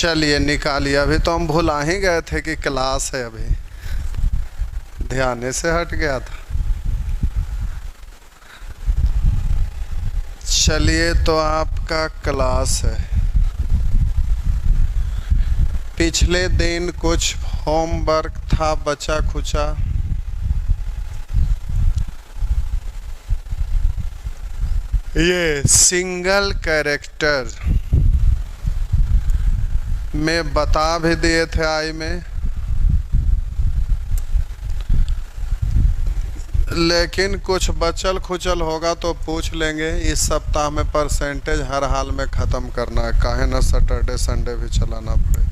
चलिए निकालिए। अभी तो हम भुला ही गए थे कि क्लास है, अभी ध्यान से हट गया था। चलिए तो आपका क्लास है। पिछले दिन कुछ होमवर्क था बचा खुचा, ये सिंगल कैरेक्टर में बता भी दिए थे आई में, लेकिन कुछ बचल खुचल होगा तो पूछ लेंगे। इस सप्ताह में परसेंटेज हर हाल में ख़त्म करना है, काहे ना सैटरडे संडे भी चलाना पड़े।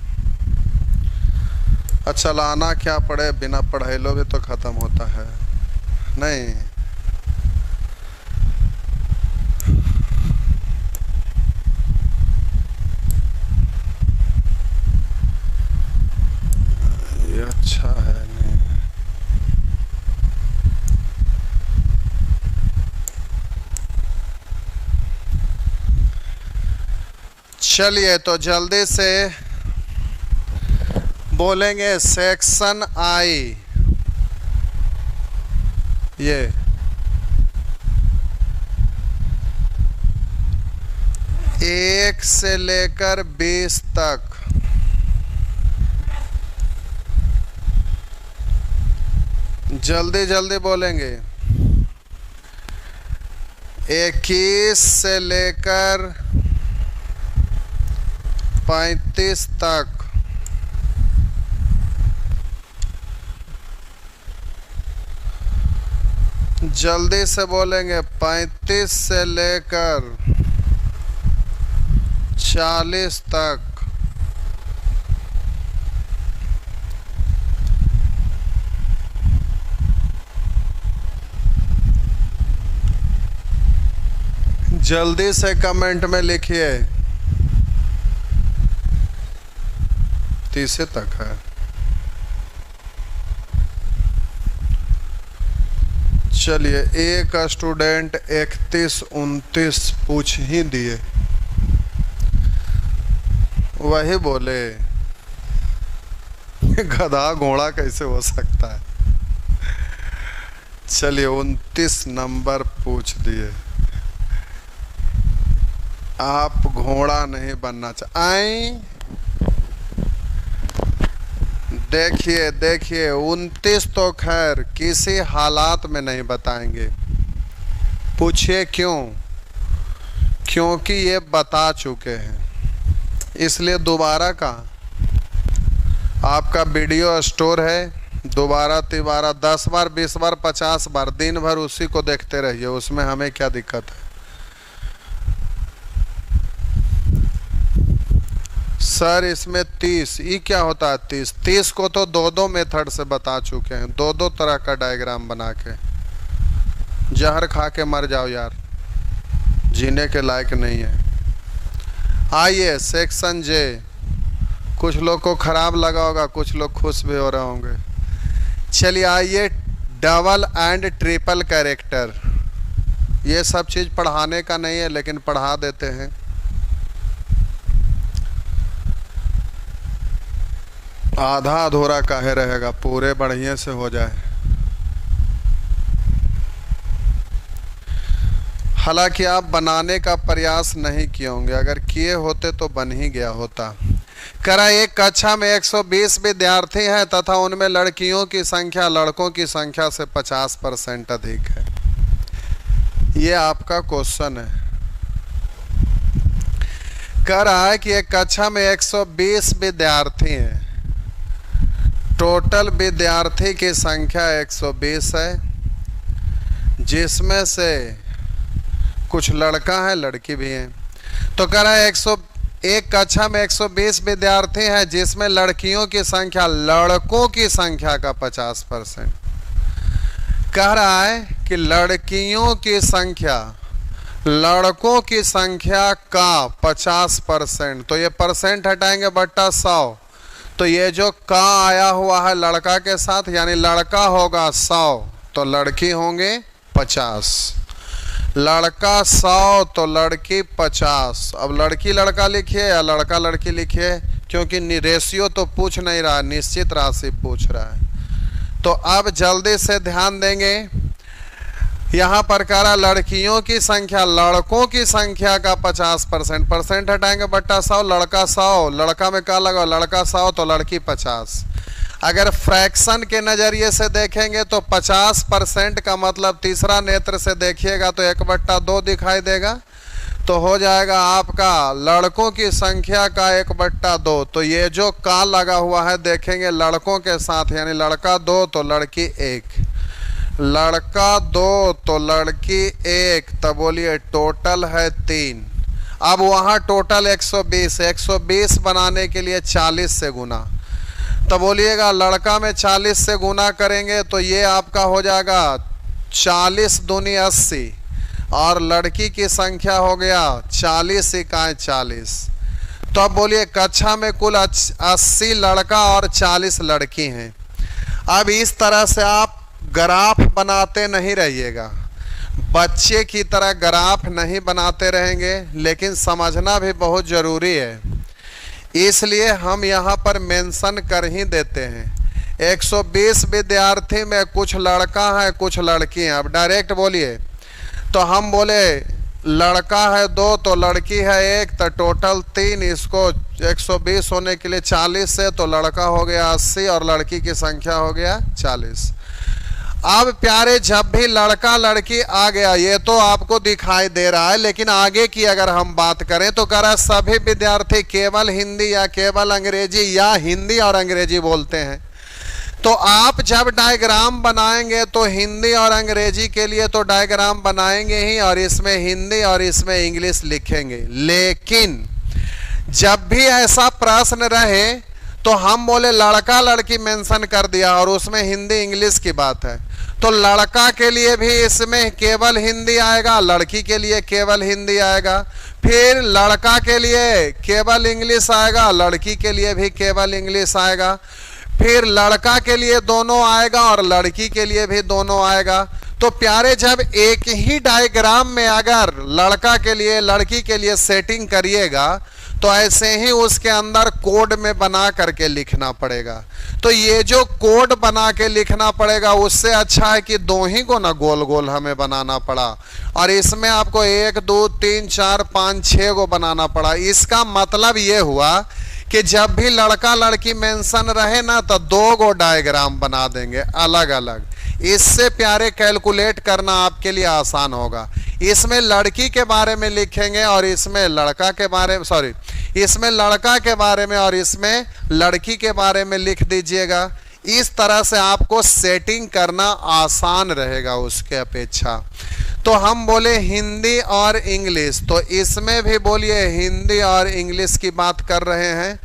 अच्छा चलाना क्या पड़े, बिना पढ़ाई लो भी तो ख़त्म होता है नहीं। ये अच्छा है नहीं। चलिए तो जल्दी से बोलेंगे सेक्शन आई। ये 1 से लेकर 20 तक जल्दी जल्दी बोलेंगे। 21 से लेकर 35 तक जल्दी से बोलेंगे। 35 से लेकर 40 तक जल्दी से कमेंट में लिखिए। 30 तक है। चलिए एक स्टूडेंट 31 29 पूछ ही दिए, वही बोले गधा घोड़ा कैसे हो सकता है। चलिए 29 नंबर पूछ दिए। आप घोड़ा नहीं बनना चाहिए। देखिए देखिए 29 तो खैर किसी हालात में नहीं बताएंगे। पूछिए क्यों? क्योंकि ये बता चुके हैं, इसलिए दोबारा का आपका वीडियो स्टोर है। दोबारा तिबारा 10 बार 20 बार 50 बार दिन भर उसी को देखते रहिए, उसमें हमें क्या दिक्कत है। सर इसमें 30 ये क्या होता है? 30 को तो दो मेथड से बता चुके हैं, दो तरह का डायग्राम बना के। जहर खा के मर जाओ यार, जीने के लायक नहीं है। आइए सेक्शन जे। कुछ लोग को खराब लगा होगा, कुछ लोग खुश भी हो रहे होंगे। चलिए आइए डबल एंड ट्रिपल कैरेक्टर। ये सब चीज़ पढ़ाने का नहीं है, लेकिन पढ़ा देते हैं। आधा अधूरा काहे रहेगा, पूरे बढ़िया से हो जाए। हालांकि आप बनाने का प्रयास नहीं किए होंगे, अगर किए होते तो बन ही गया होता। करा एक कक्षा में 120 विद्यार्थी हैं तथा उनमें लड़कियों की संख्या लड़कों की संख्या से 50% अधिक है। ये आपका क्वेश्चन है। कह रहा है कि एक कक्षा में 120 विद्यार्थी हैं, टोटल विद्यार्थी की संख्या 120 है, जिसमें से कुछ लड़का है लड़की भी है। तो कह रहा है एक कक्षा में 120 विद्यार्थी हैं, जिसमें लड़कियों की संख्या लड़कों की संख्या का 50%। कह रहा है कि लड़कियों की संख्या लड़कों की संख्या का 50%। तो ये परसेंट हटाएंगे बट्टा 100, तो ये जो का आया हुआ है लड़का के साथ, यानी लड़का होगा 100 तो लड़की होंगे 50। लड़का 100 तो लड़की 50। अब लड़की लड़का लिखिए या लड़का लड़की लिखिए, क्योंकि रेशियो तो पूछ नहीं रहा, निश्चित राशि पूछ रहा है। तो अब जल्दी से ध्यान देंगे, यहाँ पर कह रहा लड़कियों की संख्या लड़कों की संख्या का 50%, परसेंट हटाएंगे बट्टा 100, लड़का 100, लड़का में क्या लगा, लड़का 100 तो लड़की 50। अगर फ्रैक्शन के नज़रिए से देखेंगे तो 50% का मतलब तीसरा नेत्र से देखिएगा तो 1/2 दिखाई देगा, तो हो जाएगा आपका लड़कों की संख्या का 1/2। तो ये जो का लगा हुआ है देखेंगे लड़कों के साथ, यानी लड़का 2 तो लड़की 1, लड़का 2 तो लड़की 1, तब बोलिए टोटल है 3। अब वहाँ टोटल 120, 120 बनाने के लिए 40 से गुना, तो बोलिएगा लड़का में 40 से गुना करेंगे तो ये आपका हो जाएगा 40 दूनी 80, और लड़की की संख्या हो गया 40 इकाई 40। तो अब बोलिए कक्षा में कुल 80 लड़का और 40 लड़की हैं। अब इस तरह से आप ग्राफ बनाते नहीं रहिएगा, बच्चे की तरह ग्राफ नहीं बनाते रहेंगे, लेकिन समझना भी बहुत ज़रूरी है, इसलिए हम यहाँ पर मेंशन कर ही देते हैं। 120 विद्यार्थी में कुछ लड़का है कुछ लड़की हैं। अब डायरेक्ट बोलिए तो हम बोले लड़का है 2 तो लड़की है 1, तो टोटल 3, इसको 120 होने के लिए 40 से तो लड़का हो गया 80 और लड़की की संख्या हो गया 40। अब प्यारे जब भी लड़का लड़की आ गया ये तो आपको दिखाई दे रहा है, लेकिन आगे की अगर हम बात करें तो कह रहा है सभी विद्यार्थी केवल हिंदी या केवल अंग्रेजी या हिंदी और अंग्रेजी बोलते हैं। तो आप जब डायग्राम बनाएंगे तो हिंदी और अंग्रेजी के लिए तो डायग्राम बनाएंगे ही, और इसमें हिंदी और इसमें इंग्लिश लिखेंगे। लेकिन जब भी ऐसा प्रश्न रहे तो हम बोले लड़का लड़की मेंशन कर दिया और उसमें हिंदी इंग्लिश की बात है, तो लड़का के लिए भी इसमें केवल हिंदी आएगा, लड़की के लिए केवल हिंदी आएगा, फिर लड़का के लिए केवल इंग्लिश आएगा, लड़की के लिए भी केवल इंग्लिश आएगा, फिर लड़का के लिए दोनों आएगा और लड़की के लिए भी दोनों आएगा। तो प्यारे जब एक ही डायग्राम में अगर लड़का के लिए लड़की के लिए सेटिंग करिएगा तो ऐसे ही उसके अंदर कोड में बना करके लिखना पड़ेगा। तो ये जो कोड बना के लिखना पड़ेगा उससे अच्छा है कि 2 ही को ना गोल गोल हमें बनाना पड़ा, और इसमें आपको 1 2 3 4 5 6 को बनाना पड़ा। इसका मतलब ये हुआ कि जब भी लड़का लड़की मेंशन रहे ना तो 2 गो डायग्राम बना देंगे अलग अलग। इससे प्यारे कैलकुलेट करना आपके लिए आसान होगा। इसमें लड़की के बारे में लिखेंगे और इसमें लड़का के बारे में, सॉरी, इसमें लड़का के बारे में और इसमें लड़की के बारे में लिख दीजिएगा। इस तरह से आपको सेटिंग करना आसान रहेगा उसके अपेक्षा। तो हम बोले हिंदी और इंग्लिश, तो इसमें भी बोलिए हिंदी और इंग्लिश की बात कर रहे हैं।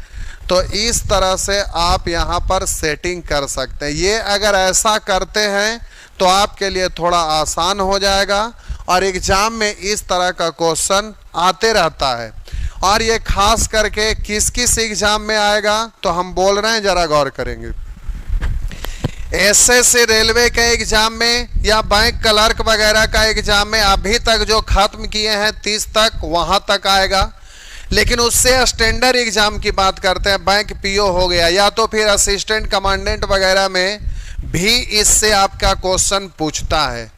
तो इस तरह से आप यहाँ पर सेटिंग कर सकते हैं। ये अगर ऐसा करते हैं तो आपके लिए थोड़ा आसान हो जाएगा, और एग्जाम में इस तरह का क्वेश्चन आते रहता है। और ये खास करके किस किस एग्जाम में आएगा तो हम बोल रहे हैं, जरा गौर करेंगे। एसएससी रेलवे के एग्जाम में या बैंक क्लर्क वगैरह का एग्जाम में अभी तक जो खत्म किए हैं 30 तक, वहां तक आएगा। लेकिन उससे स्टैंडर्ड एग्जाम की बात करते हैं, बैंक पीओ हो गया या तो फिर असिस्टेंट कमांडेंट वगैरह में भी इससे आपका क्वेश्चन पूछता है।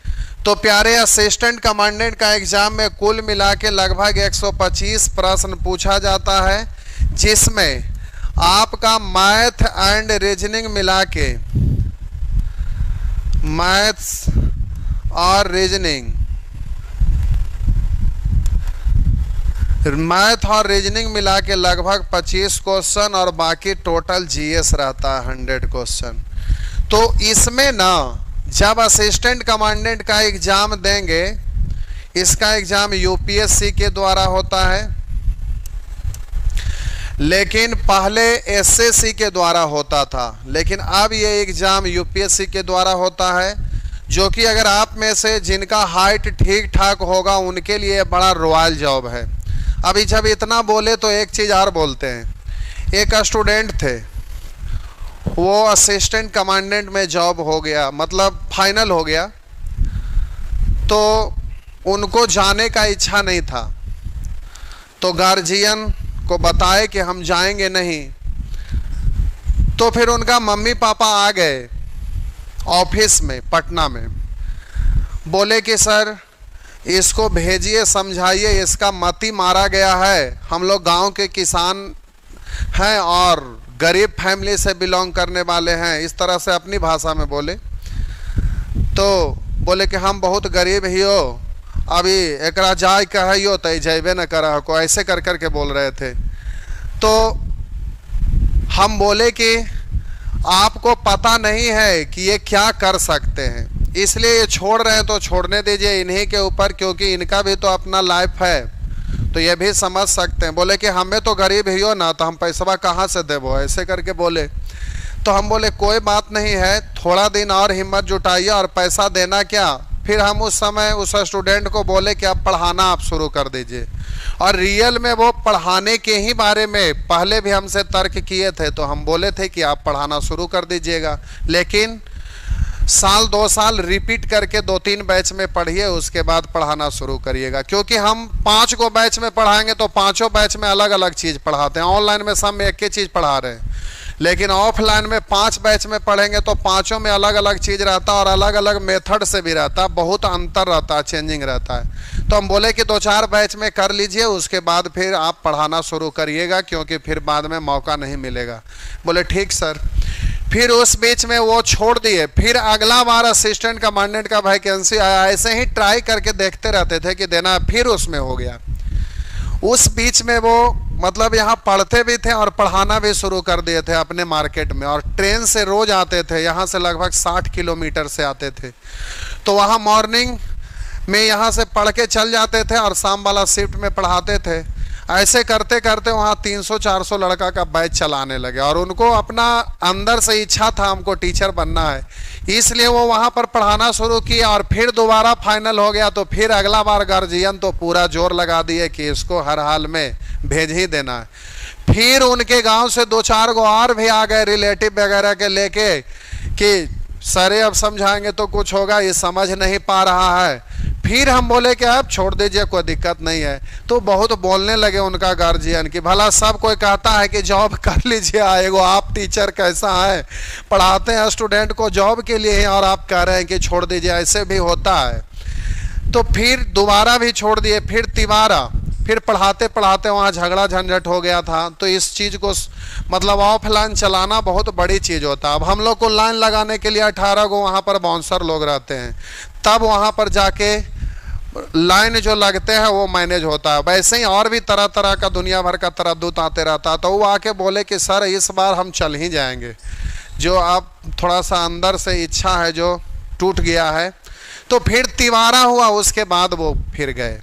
तो प्यारे असिस्टेंट कमांडेंट का एग्जाम में कुल मिला के लगभग 125 प्रश्न पूछा जाता है, जिसमें आपका मैथ एंड रीजनिंग मिला के, मैथ्स और रीजनिंग, मैथ और रीजनिंग मिला के लगभग 25 क्वेश्चन, और बाकी टोटल जीएस रहता है 100 क्वेश्चन। तो इसमें ना जब असिस्टेंट कमांडेंट का एग्जाम देंगे, इसका एग्जाम यूपीएससी के द्वारा होता है, लेकिन पहले एसएससी के द्वारा होता था, लेकिन अब ये एग्जाम यूपीएससी के द्वारा होता है, जो कि अगर आप में से जिनका हाइट ठीक ठाक होगा उनके लिए बड़ा रॉयल जॉब है। अभी जब इतना बोले तो एक चीज़ और बोलते हैं। एक स्टूडेंट थे, वो असिस्टेंट कमांडेंट में जॉब हो गया, मतलब फाइनल हो गया, तो उनको जाने का इच्छा नहीं था, तो गार्जियन को बताए कि हम जाएंगे नहीं, तो फिर उनका मम्मी पापा आ गए ऑफिस में पटना में, बोले कि सर इसको भेजिए, समझाइए, इसका मती मारा गया है, हम लोग गांव के किसान हैं और गरीब फैमिली से बिलोंग करने वाले हैं, इस तरह से अपनी भाषा में बोले। तो बोले कि हम बहुत गरीब ही हो, अभी एकरा जाय कहियो तो जैबे न कर को, ऐसे कर कर के बोल रहे थे। तो हम बोले कि आपको पता नहीं है कि ये क्या कर सकते हैं, इसलिए ये छोड़ रहे हैं तो छोड़ने दीजिए इन्हीं के ऊपर, क्योंकि इनका भी तो अपना लाइफ है, तो ये भी समझ सकते हैं। बोले कि हमें तो गरीब ही हो ना, तो हम पैसा कहाँ से देवो, ऐसे करके बोले। तो हम बोले कोई बात नहीं है, थोड़ा दिन और हिम्मत जुटाइए और पैसा देना क्या। फिर हम उस समय उस स्टूडेंट को बोले कि अब पढ़ाना आप शुरू कर दीजिए, और रियल में वो पढ़ाने के ही बारे में पहले भी हमसे तर्क किए थे, तो हम बोले थे कि आप पढ़ाना शुरू कर दीजिएगा, लेकिन साल 2 साल रिपीट करके 2-3 बैच में पढ़िए, उसके बाद पढ़ाना शुरू करिएगा। क्योंकि हम 5 को बैच में पढ़ाएंगे तो 5 बैच में अलग अलग चीज़ पढ़ाते हैं। ऑनलाइन में सब में एक ही चीज़ पढ़ा रहे हैं, लेकिन ऑफलाइन में 5 बैच में पढ़ेंगे तो 5 में अलग अलग चीज़ रहता है और अलग अलग मेथड से भी रहता है, बहुत अंतर रहता है, चेंजिंग रहता है। तो हम बोले कि 2-4 बैच में कर लीजिए, उसके बाद फिर आप पढ़ाना शुरू करिएगा, क्योंकि फिर बाद में मौका नहीं मिलेगा। बोले ठीक सर। फिर उस बीच में वो छोड़ दिए। फिर अगला बार असिस्टेंट कमांडेंट का वैकेंसी आया, ऐसे ही ट्राई करके देखते रहते थे कि देना, फिर उसमें हो गया। उस बीच में वो मतलब यहाँ पढ़ते भी थे और पढ़ाना भी शुरू कर दिए थे अपने मार्केट में, और ट्रेन से रोज आते थे, यहाँ से लगभग 60 किलोमीटर से आते थे। तो वहाँ मॉर्निंग में यहाँ से पढ़ के चल जाते थे और शाम वाला शिफ्ट में पढ़ाते थे। ऐसे करते करते वहाँ 300-400 लड़का का बैच चलाने लगे, और उनको अपना अंदर से इच्छा था हमको टीचर बनना है, इसलिए वो वहाँ पर पढ़ाना शुरू किया। और फिर दोबारा फाइनल हो गया तो फिर अगला बार गार्जियन तो पूरा जोर लगा दिए कि इसको हर हाल में भेज ही देना है। फिर उनके गांव से 2-4 गो और भी आ गए रिलेटिव वगैरह के लेके कि सरे अब समझाएंगे तो कुछ होगा, ये समझ नहीं पा रहा है। फिर हम बोले कि आप छोड़ दीजिए, कोई दिक्कत नहीं है। तो बहुत बोलने लगे उनका गार्जियन कि भला सब कोई कहता है कि जॉब कर लीजिए, आएगो आप टीचर कैसा है, पढ़ाते हैं स्टूडेंट को जॉब के लिए, और आप कह रहे हैं कि छोड़ दीजिए, ऐसे भी होता है। तो फिर दोबारा भी छोड़ दिए, फिर तिबारा, फिर पढ़ाते पढ़ाते वहाँ झगड़ा झंझट हो गया था। तो इस चीज़ को मतलब ऑफलाइन चलाना बहुत बड़ी चीज़ होता है। अब हम लोग को लाइन लगाने के लिए 18 गो वहाँ पर बाउंसर लोग रहते हैं, तब वहाँ पर जाके लाइन जो लगते हैं वो मैनेज होता है। वैसे ही और भी तरह तरह का दुनिया भर का तरद्दुत आते रहता है। तो वो आके बोले कि सर इस बार हम चल ही जाएंगे, जो आप थोड़ा सा अंदर से इच्छा है जो टूट गया है। तो फिर तिवारा हुआ, उसके बाद वो फिर गए।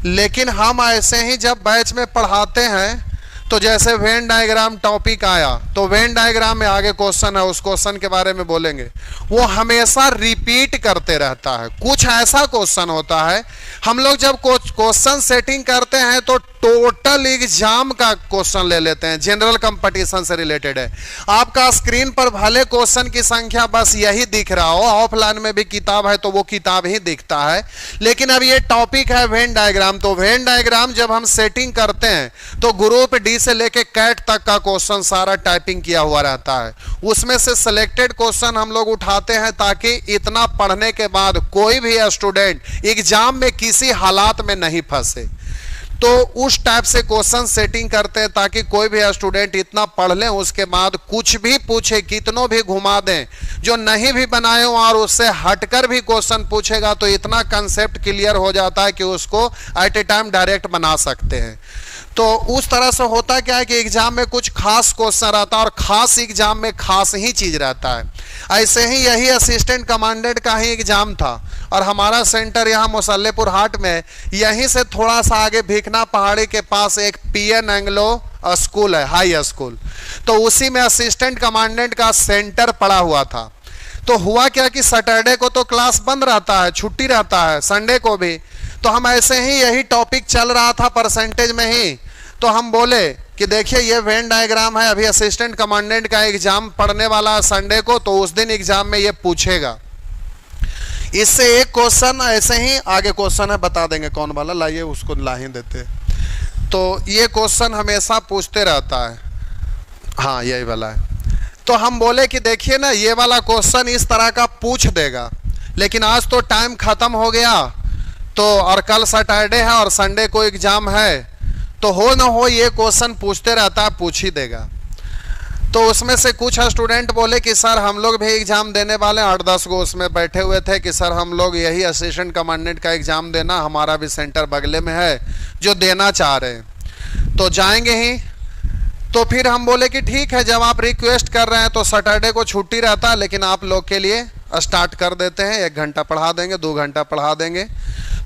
लेकिन हम ऐसे ही जब बैच में पढ़ाते हैं तो जैसे वेन डायग्राम टॉपिक आया तो वेन डायग्राम में आगे क्वेश्चन है, उस क्वेश्चन के बारे में बोलेंगे, वो हमेशा रिपीट करते रहता है। कुछ ऐसा क्वेश्चन होता है, हम लोग जब क्वेश्चन सेटिंग करते हैं तो टोटल एग्जाम का क्वेश्चन ले लेते हैं, जनरल कंपटीशन से रिलेटेड है। आपका स्क्रीन पर भले क्वेश्चन की संख्या बस यही दिख रहा हो, ऑफलाइन में भी किताब है तो वो किताब ही दिखता है, लेकिन अब ये टॉपिक है वेन डायग्राम। तो वेन डायग्राम जब हम सेटिंग करते हैं तो ग्रुप डी से लेके कैट तक का क्वेश्चन सारा टाइपिंग किया हुआ रहता है, उसमें से सिलेक्टेड क्वेश्चन हम लोग उठाते हैं, ताकि इतना पढ़ने के बाद कोई भी स्टूडेंट एग्जाम में किसी हालात में नहीं फंसे। तो उस टाइप से क्वेश्चन सेटिंग करते हैं ताकि कोई भी स्टूडेंट इतना पढ़ लें, उसके बाद कुछ भी पूछे, कितनों भी घुमा दें, जो नहीं भी बनाए हो और उससे हटकर भी क्वेश्चन पूछेगा तो इतना कंसेप्ट क्लियर हो जाता है कि उसको एट ए टाइम डायरेक्ट बना सकते हैं। तो उस तरह से होता क्या है कि एग्जाम में कुछ खास क्वेश्चन रहता है और खास एग्जाम में खास ही चीज रहता है। ऐसे ही यही असिस्टेंट कमांडेंट का ही एग्जाम था, और हमारा सेंटर यहाँ मुसल्लेपुर हाट में, यहीं से थोड़ा सा आगे भीखना पहाड़ी के पास एक पीएन एंग्लो स्कूल है, हाई स्कूल, तो उसी में असिस्टेंट कमांडेंट का सेंटर पड़ा हुआ था। तो हुआ क्या कि सैटरडे को तो क्लास बंद रहता है, छुट्टी रहता है, संडे को भी। तो हम ऐसे ही यही टॉपिक चल रहा था परसेंटेज में ही, तो हम बोले कि देखिए ये वेन डायग्राम है, अभी असिस्टेंट कमांडेंट का एग्जाम पढ़ने वाला है संडे को, तो उस दिन एग्जाम में ये पूछेगा। इससे एक क्वेश्चन ऐसे ही आगे क्वेश्चन है, बता देंगे कौन वाला, लाइए उसको ला ही देते। तो ये क्वेश्चन हमेशा पूछते रहता है, हाँ यही वाला है। तो हम बोले कि देखिए ना, ये वाला क्वेश्चन इस तरह का पूछ देगा, लेकिन आज तो टाइम खत्म हो गया, तो और कल सैटरडे है और संडे को एग्जाम है, तो हो ना हो ये क्वेश्चन पूछते रहता है, पूछ ही देगा। तो उसमें से कुछ स्टूडेंट बोले कि सर हम लोग भी एग्जाम देने वाले हैं, 8-10 को उसमें बैठे हुए थे कि सर हम लोग यही असिस्टेंट कमांडेंट का एग्जाम देना, हमारा भी सेंटर बगले में है, जो देना चाह रहे हैं तो जाएंगे ही। तो फिर हम बोले कि ठीक है, जब आप रिक्वेस्ट कर रहे हैं तो सैटरडे को छुट्टी रहता है, लेकिन आप लोग के लिए स्टार्ट कर देते हैं, 1 घंटा पढ़ा देंगे, 2 घंटा पढ़ा देंगे।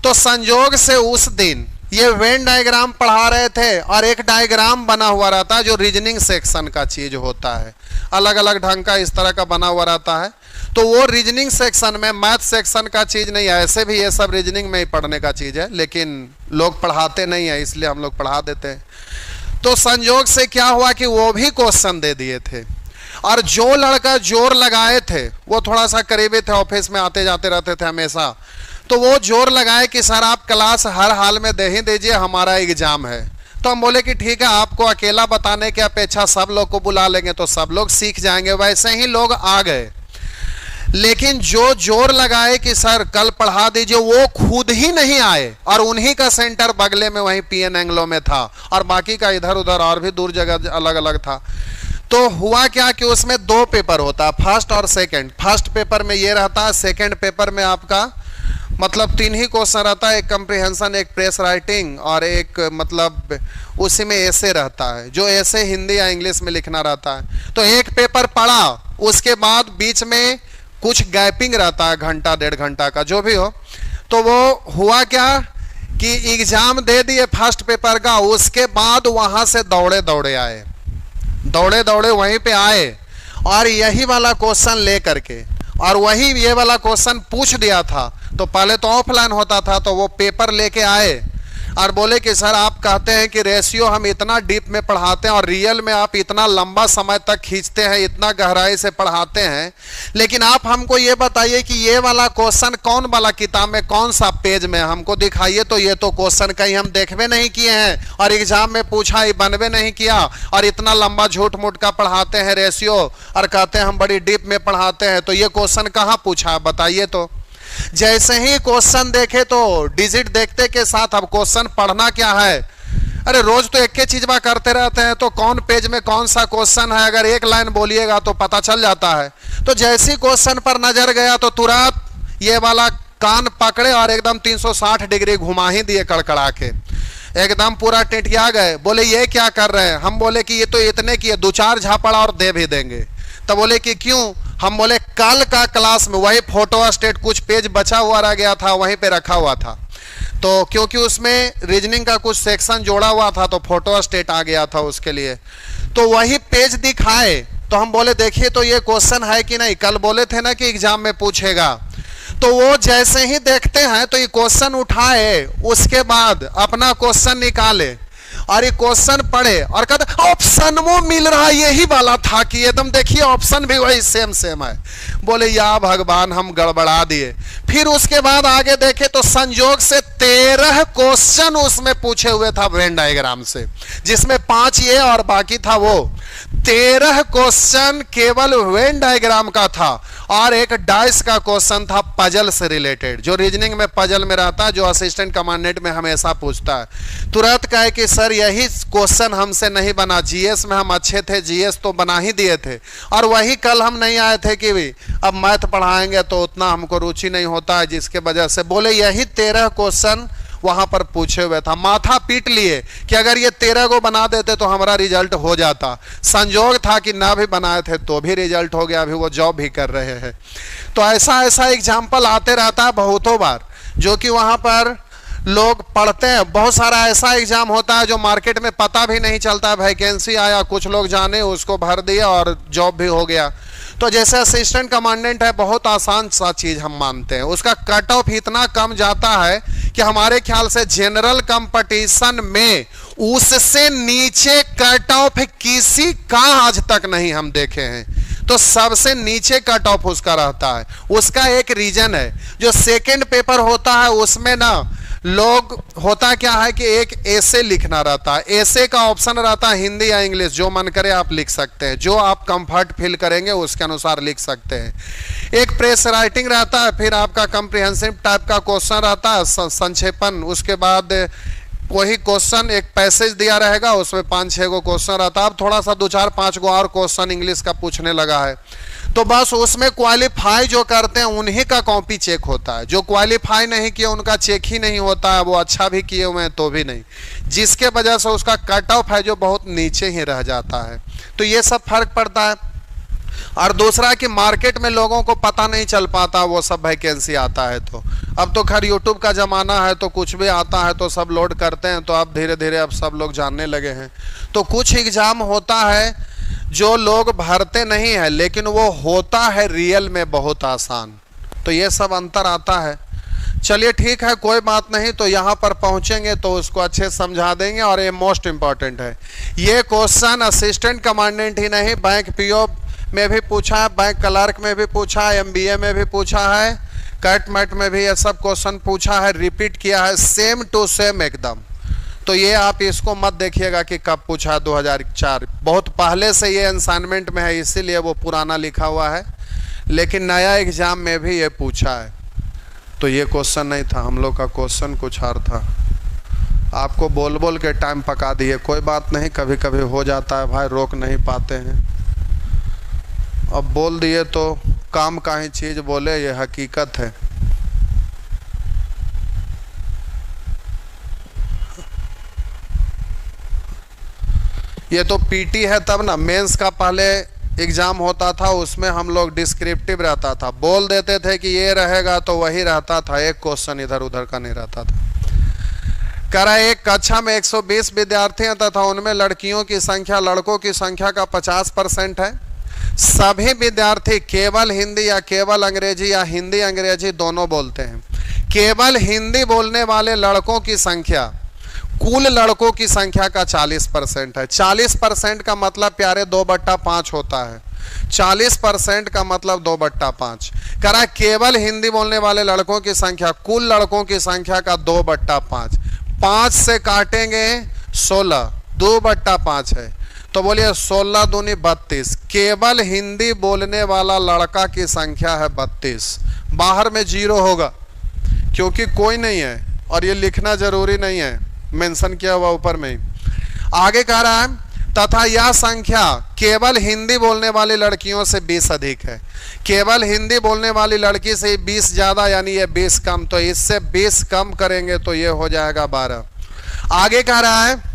तो संयोग से उस दिन ये वेन डायग्राम पढ़ा रहे थे और एक डायग्राम बना हुआ रहता है जो रीजनिंग सेक्शन का चीज होता है, अलग अलग ढंग का इस तरह का बना हुआ रहता है। तो वो रीजनिंग सेक्शन में, मैथ सेक्शन का चीज नहीं है, ऐसे भी ये सब रीजनिंग में ही पढ़ने का चीज है, लेकिन लोग पढ़ाते नहीं है, इसलिए हम लोग पढ़ा देते हैं। तो संयोग से क्या हुआ कि वो भी क्वेश्चन दे दिए थे, और जो लड़का जोर लगाए थे वो थोड़ा सा करीबी थे, ऑफिस में आते जाते रहते थे हमेशा, तो वो जोर लगाए कि सर आप क्लास हर हाल में दे ही दीजिए, हमारा एग्जाम है। तो हम बोले कि ठीक है, आपको अकेला बताने की अपेक्षा सब लोग को बुला लेंगे तो सब लोग सीख जाएंगे। वैसे ही लोग आ गए, लेकिन जो जोर लगाए कि सर कल पढ़ा दीजिए, वो खुद ही नहीं आए, और उन्हीं का सेंटर बगले में वहीं पीएन एंग्लो में था, और बाकी का इधर उधर और भी दूर जगह अलग अलग था। तो हुआ क्या कि उसमें 2 पेपर होता है, फर्स्ट और सेकंड। फर्स्ट पेपर में ये रहता है, सेकंड पेपर में आपका मतलब 3 ही क्वेश्चन रहता है, एक कंप्रीहेंशन, एक प्रेस राइटिंग और एक मतलब उसी में ऐसे रहता है, जो ऐसे हिंदी या इंग्लिश में लिखना रहता है। तो एक पेपर पढ़ा, उसके बाद बीच में कुछ गैपिंग रहता है, घंटा 1.5 घंटा का, जो भी हो। तो वो हुआ क्या कि एग्जाम दे दिए फर्स्ट पेपर का, उसके बाद वहां से दौड़े दौड़े आए, दौड़े दौड़े वहीं पे आए और यही वाला क्वेश्चन ले करके, और वही ये वाला क्वेश्चन पूछ दिया था। तो पहले तो ऑफलाइन होता था, तो वो पेपर लेके आए और बोले कि सर आप कहते हैं कि रेशियो हम इतना डीप में पढ़ाते हैं और रियल में आप इतना लंबा समय तक खींचते हैं, इतना गहराई से पढ़ाते हैं, लेकिन आप हमको ये बताइए कि ये वाला क्वेश्चन कौन वाला किताब में, कौन सा पेज में, हमको दिखाइए। तो ये तो क्वेश्चन कहीं हम देखबे नहीं किए हैं और एग्जाम में पूछा ही बनबे नहीं किया, और इतना लंबा झूठ मूठ का पढ़ाते हैं रेशियो और कहते हैं हम बड़ी डीप में पढ़ाते हैं, तो ये क्वेश्चन कहाँ पूछा बताइए। तो जैसे ही क्वेश्चन देखे तो डिजिट देखते के साथ अब क्वेश्चन पढ़ना क्या है, अरे रोज तो एक ही चीज बा करते रहते हैं, तो कौन पेज में कौन सा क्वेश्चन है, अगर एक लाइन बोलिएगा तो पता चल जाता है। तो जैसी क्वेश्चन पर नजर गया तो तुरंत ये वाला कान पकड़े और एकदम 360 डिग्री घुमा ही दिए, कड़कड़ा के एकदम पूरा टिटिया गए। बोले ये क्या कर रहे हैं, हम बोले कि ये तो इतने की 2-4 झापड़ और दे भी देंगे। तो बोले कि क्यों, हम बोले कल का क्लास में वही फोटो स्टेट कुछ पेज बचा हुआ रह गया था, वहीं पे रखा हुआ था, तो क्योंकि उसमें रीजनिंग का कुछ सेक्शन जोड़ा हुआ था तो फोटो स्टेट आ गया था उसके लिए, तो वही पेज दिखाए। तो हम बोले देखिए तो ये क्वेश्चन है कि नहीं, कल बोले थे ना कि एग्जाम में पूछेगा। तो वो जैसे ही देखते हैं तो ये क्वेश्चन उठाए, उसके बाद अपना क्वेश्चन निकाले और ये क्वेश्चन पढ़े और कहते ऑप्शन वो मिल रहा है, यही वाला था कि एकदम देखिए ऑप्शन भी वही सेम सेम है। बोले या भगवान हम गड़बड़ा दिए। फिर उसके बाद आगे देखे तो संयोग से 13 क्वेश्चन उसमें पूछे हुए था वेन डायग्राम से, जिसमें 5 ये और बाकी था वो। 13 क्वेश्चन केवल वेन डायग्राम का था और एक डाइस का क्वेश्चन था पजल से रिलेटेड, जो रीजनिंग में पजल में रहता है, जो असिस्टेंट कमांडेंट में हमेशा पूछता है। तुरंत कहे कि सर यही क्वेश्चन हमसे नहीं बना, जीएस में हम अच्छे थे, जीएस तो बना ही दिए थे, और वही कल हम नहीं आए थे कि भी अब मैथ पढ़ाएंगे तो उतना हमको रुचि नहीं होता है, जिसके वजह से बोले यही 13 क्वेश्चन वहां पर पूछे हुए था। माथा पीट लिए कि अगर ये 13 को बना देते तो हमारा रिजल्ट हो जाता। संयोग था कि ना भी बनाए थे तो भी रिजल्ट हो गया, अभी वो जॉब भी कर रहे हैं। तो ऐसा ऐसा एग्जाम्पल आते रहता है बहुतों बार, जो कि वहां पर लोग पढ़ते हैं। बहुत सारा ऐसा एग्जाम होता है जो मार्केट में पता भी नहीं चलता, वैकेंसी आया, कुछ लोग जाने उसको भर दिया और जॉब भी हो गया। तो जैसे असिस्टेंट कमांडेंट है, बहुत आसान सा चीज हम मानते हैं, उसका कट ऑफ इतना कम जाता है कि हमारे ख्याल से जनरल कंपटीशन में उससे नीचे कट ऑफ किसी का आज तक नहीं हम देखे हैं। तो सबसे नीचे कट ऑफ उसका रहता है। उसका एक रीजन है, जो सेकंड पेपर होता है उसमें ना लोग होता क्या है कि एक ऐसे लिखना रहता है, ऐसे का ऑप्शन रहता है हिंदी या इंग्लिश, जो मन करे आप लिख सकते हैं, जो आप कंफर्ट फील करेंगे उसके अनुसार लिख सकते हैं। एक प्रेस राइटिंग रहता है, फिर आपका कॉम्प्रिहेंसिव टाइप का क्वेश्चन रहता है, संक्षेपण, उसके बाद वही क्वेश्चन एक पैसेज दिया रहेगा, उसमें 5-6 गो क्वेश्चन रहता है। अब थोड़ा सा 2-4-5 गो और क्वेश्चन इंग्लिश का पूछने लगा है, तो बस उसमें क्वालिफाई जो करते हैं उन्हीं का कॉपी चेक होता है। जो क्वालिफाई नहीं किए उनका चेक ही नहीं होता है, वो अच्छा भी किए हुए हैं तो भी नहीं, जिसके वजह से उसका कट ऑफ है जो बहुत नीचे ही रह जाता है। तो ये सब फर्क पड़ता है। और दूसरा कि मार्केट में लोगों को पता नहीं चल पाता वो सब वैकेंसी आता है। तो अब तो खैर यूट्यूब का ज़माना है, तो कुछ भी आता है तो सब लोड करते हैं, तो अब धीरे धीरे अब सब लोग जानने लगे हैं। तो कुछ एग्ज़ाम होता है जो लोग भरते नहीं हैं, लेकिन वो होता है रियल में बहुत आसान। तो ये सब अंतर आता है। चलिए ठीक है, कोई बात नहीं। तो यहाँ पर पहुँचेंगे तो उसको अच्छे से समझा देंगे। और ये मोस्ट इम्पॉर्टेंट है, ये क्वेश्चन असिस्टेंट कमांडेंट ही नहीं, बैंक पीओ में भी पूछा है, बैंक क्लर्क में भी पूछा है, एमबीए में भी पूछा है, कैट मैट में भी ये सब क्वेश्चन पूछा है, रिपीट किया है, सेम टू सेम एकदम। तो ये आप इसको मत देखिएगा कि कब पूछा, 2004 बहुत पहले से ये असाइनमेंट में है, इसीलिए वो पुराना लिखा हुआ है, लेकिन नया एग्जाम में भी ये पूछा है। तो ये क्वेश्चन नहीं था, हम लोग का क्वेश्चन कुछ और था। आपको बोल बोल के टाइम पका दिए, कोई बात नहीं, कभी कभी हो जाता है भाई, रोक नहीं पाते हैं। अब बोल दिए तो काम का ही चीज़ बोले, ये हकीकत है। ये तो पीटी है तब ना, मेंस का पहले एग्जाम होता था, उसमें हम लोग डिस्क्रिप्टिव रहता था, बोल देते थे कि ये रहेगा तो वही रहता था, एक क्वेश्चन इधर उधर का नहीं रहता था। कह रहा है एक कक्षा में 120 विद्यार्थी हैं तथा उनमें लड़कियों की संख्या लड़कों की संख्या का 50% है। सभी विद्यार्थी केवल हिंदी या केवल अंग्रेजी या हिंदी अंग्रेजी दोनों बोलते हैं। केवल हिंदी बोलने वाले लड़कों की संख्या कुल लड़कों की संख्या का 40% है। 40% का मतलब प्यारे 2/5 होता है। 40% का मतलब 2/5। कह रहा है केवल हिंदी बोलने वाले लड़कों की संख्या कुल लड़कों की संख्या का 2/5। 5 से काटेंगे 16, 2/5 है, तो बोलिए 16 दूनी 32। केवल हिंदी बोलने वाला लड़का की संख्या है 32। बाहर में 0 होगा क्योंकि कोई नहीं है, और ये लिखना जरूरी नहीं है, मेंशन किया हुआ ऊपर में ही। आगे कह रहा है तथा यह संख्या केवल हिंदी बोलने वाली लड़कियों से 20 अधिक है। केवल हिंदी बोलने वाली लड़की से 20 ज़्यादा, यानी ये 20 कम, तो इससे 20 कम करेंगे तो ये हो जाएगा 12। आगे कह रहा है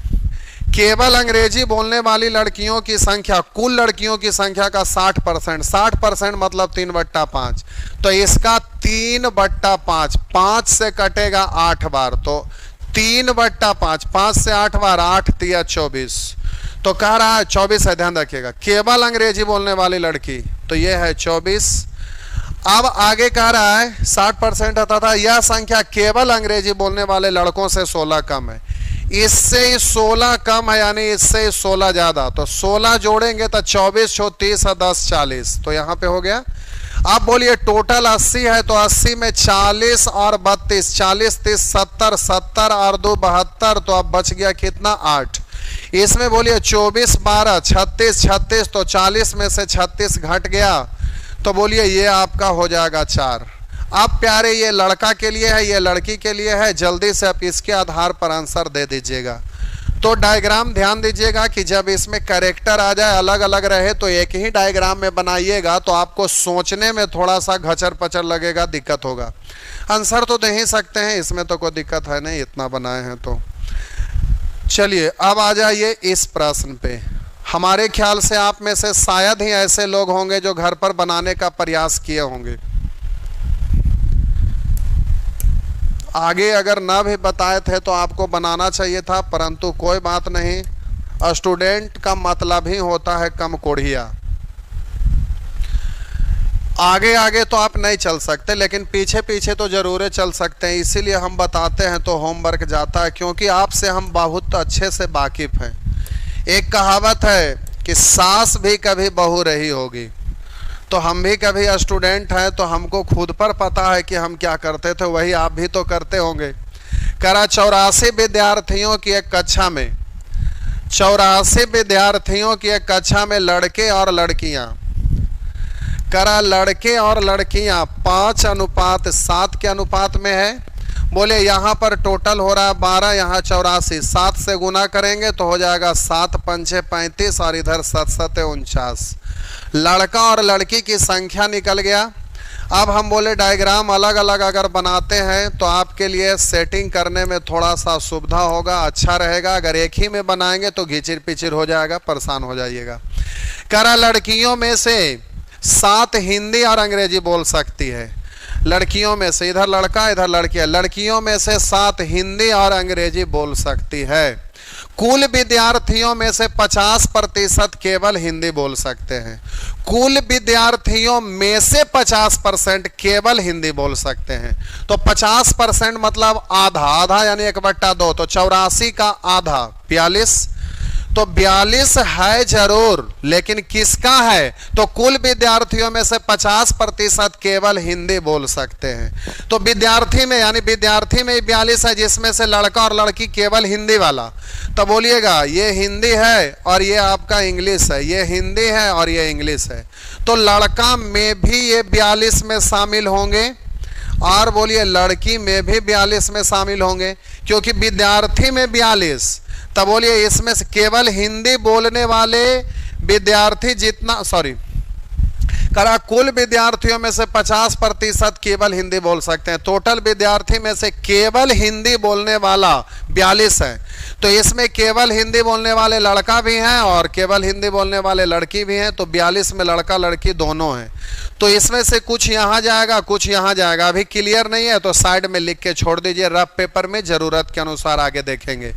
केवल अंग्रेजी बोलने वाली लड़कियों की संख्या कुल लड़कियों की संख्या का 60%। 60% मतलब 3/5, तो इसका 3/5। 5 से कटेगा 8 बार, तो 3/5। 5 से 8 बार, 8 तिया 24, तो कह रहा है 24 है, ध्यान रखिएगा। केवल अंग्रेजी बोलने वाली लड़की, तो ये है 24। अब आगे कह रहा है 60% होता था, यह संख्या केवल अंग्रेजी बोलने वाले लड़कों से 16 कम है। इससे 16 कम है, यानी इससे 16 ज़्यादा, तो 16 जोड़ेंगे तो 24 × 30 है 10 40, तो यहाँ पे हो गया। अब बोलिए टोटल 80 है, तो 80 में 40 और 32, 40 30 70, 70 और 2 72, तो अब बच गया कितना 8। इसमें बोलिए 24 12 36 36, तो 40 में से 36 घट गया, तो बोलिए ये आपका हो जाएगा 4। अब प्यारे ये लड़का के लिए है, ये लड़की के लिए है, जल्दी से आप इसके आधार पर आंसर दे दीजिएगा। तो डायग्राम ध्यान दीजिएगा कि जब इसमें कैरेक्टर आ जाए अलग अलग रहे तो एक ही डायग्राम में बनाइएगा, तो आपको सोचने में थोड़ा सा घचर पचर लगेगा, दिक्कत होगा। आंसर तो दे ही सकते हैं, इसमें तो कोई दिक्कत है नहीं, इतना बनाए हैं तो। चलिए अब आ जाइए इस प्रश्न पे। हमारे ख्याल से आप में से शायद ही ऐसे लोग होंगे जो घर पर बनाने का प्रयास किए होंगे। आगे अगर ना भी बताए थे तो आपको बनाना चाहिए था, परंतु कोई बात नहीं, स्टूडेंट का मतलब ही होता है कम कोढ़िया। आगे आगे तो आप नहीं चल सकते, लेकिन पीछे पीछे तो जरूर चल सकते हैं, इसीलिए हम बताते हैं तो होमवर्क जाता है, क्योंकि आपसे हम बहुत अच्छे से वाकिफ़ हैं। एक कहावत है कि सास भी कभी बहू रही होगी, तो हम भी कभी स्टूडेंट हैं, तो हमको खुद पर पता है कि हम क्या करते थे, वही आप भी तो करते होंगे। करा 84 विद्यार्थियों की एक कक्षा में, 84 विद्यार्थियों की एक कक्षा में लड़के और लड़कियां, करा लड़के और लड़कियां 5:7 के अनुपात में है। बोले यहाँ पर टोटल हो रहा है 12, यहाँ 84, 7 से गुना करेंगे तो हो जाएगा 7 पंचे 35 और इधर 7 7 49। लड़का और लड़की की संख्या निकल गया। अब हम बोले डायग्राम अलग अलग अगर बनाते हैं तो आपके लिए सेटिंग करने में थोड़ा सा सुविधा होगा, अच्छा रहेगा। अगर एक ही में बनाएंगे तो घिचिर पिचिर हो जाएगा, परेशान हो जाइएगा। करा लड़कियों में से 7 हिंदी और अंग्रेजी बोल सकती है। लड़कियों में से, इधर लड़का इधर लड़की है, लड़कियों में से 7 हिंदी और अंग्रेजी बोल सकती है। कुल विद्यार्थियों में से 50% केवल हिंदी बोल सकते हैं। कुल विद्यार्थियों में से 50% केवल हिंदी बोल सकते हैं। तो 50% मतलब आधा, आधा यानी 1/2, तो 84 का आधा 42, तो 42 है जरूर, लेकिन किसका है? तो कुल विद्यार्थियों में से 50% केवल हिंदी बोल सकते हैं। तो विद्यार्थी में यानी विद्यार्थी में 42 है, जिसमें से लड़का और लड़की केवल हिंदी वाला। तो बोलिएगा ये हिंदी है और ये आपका इंग्लिश है, ये हिंदी है और ये इंग्लिश है। तो लड़का में भी ये 42 में शामिल होंगे और बोलिए लड़की में भी 42 में शामिल होंगे, क्योंकि विद्यार्थी में 42। तब बोलिए इसमें से केवल हिंदी बोलने वाले विद्यार्थी जितना, सॉरी, करा कुल विद्यार्थियों में से 50% केवल हिंदी बोल सकते हैं। टोटल विद्यार्थी में से केवल हिंदी बोलने वाला 42 है। तो इसमें केवल हिंदी बोलने वाले लड़का भी हैं और केवल हिंदी बोलने वाले लड़की भी हैं। तो 42 में लड़का लड़की दोनों हैं। तो इसमें से कुछ यहाँ जाएगा, कुछ यहाँ जाएगा। अभी क्लियर नहीं है तो साइड में लिख के छोड़ दीजिए, रफ पेपर में जरूरत के अनुसार आगे देखेंगे।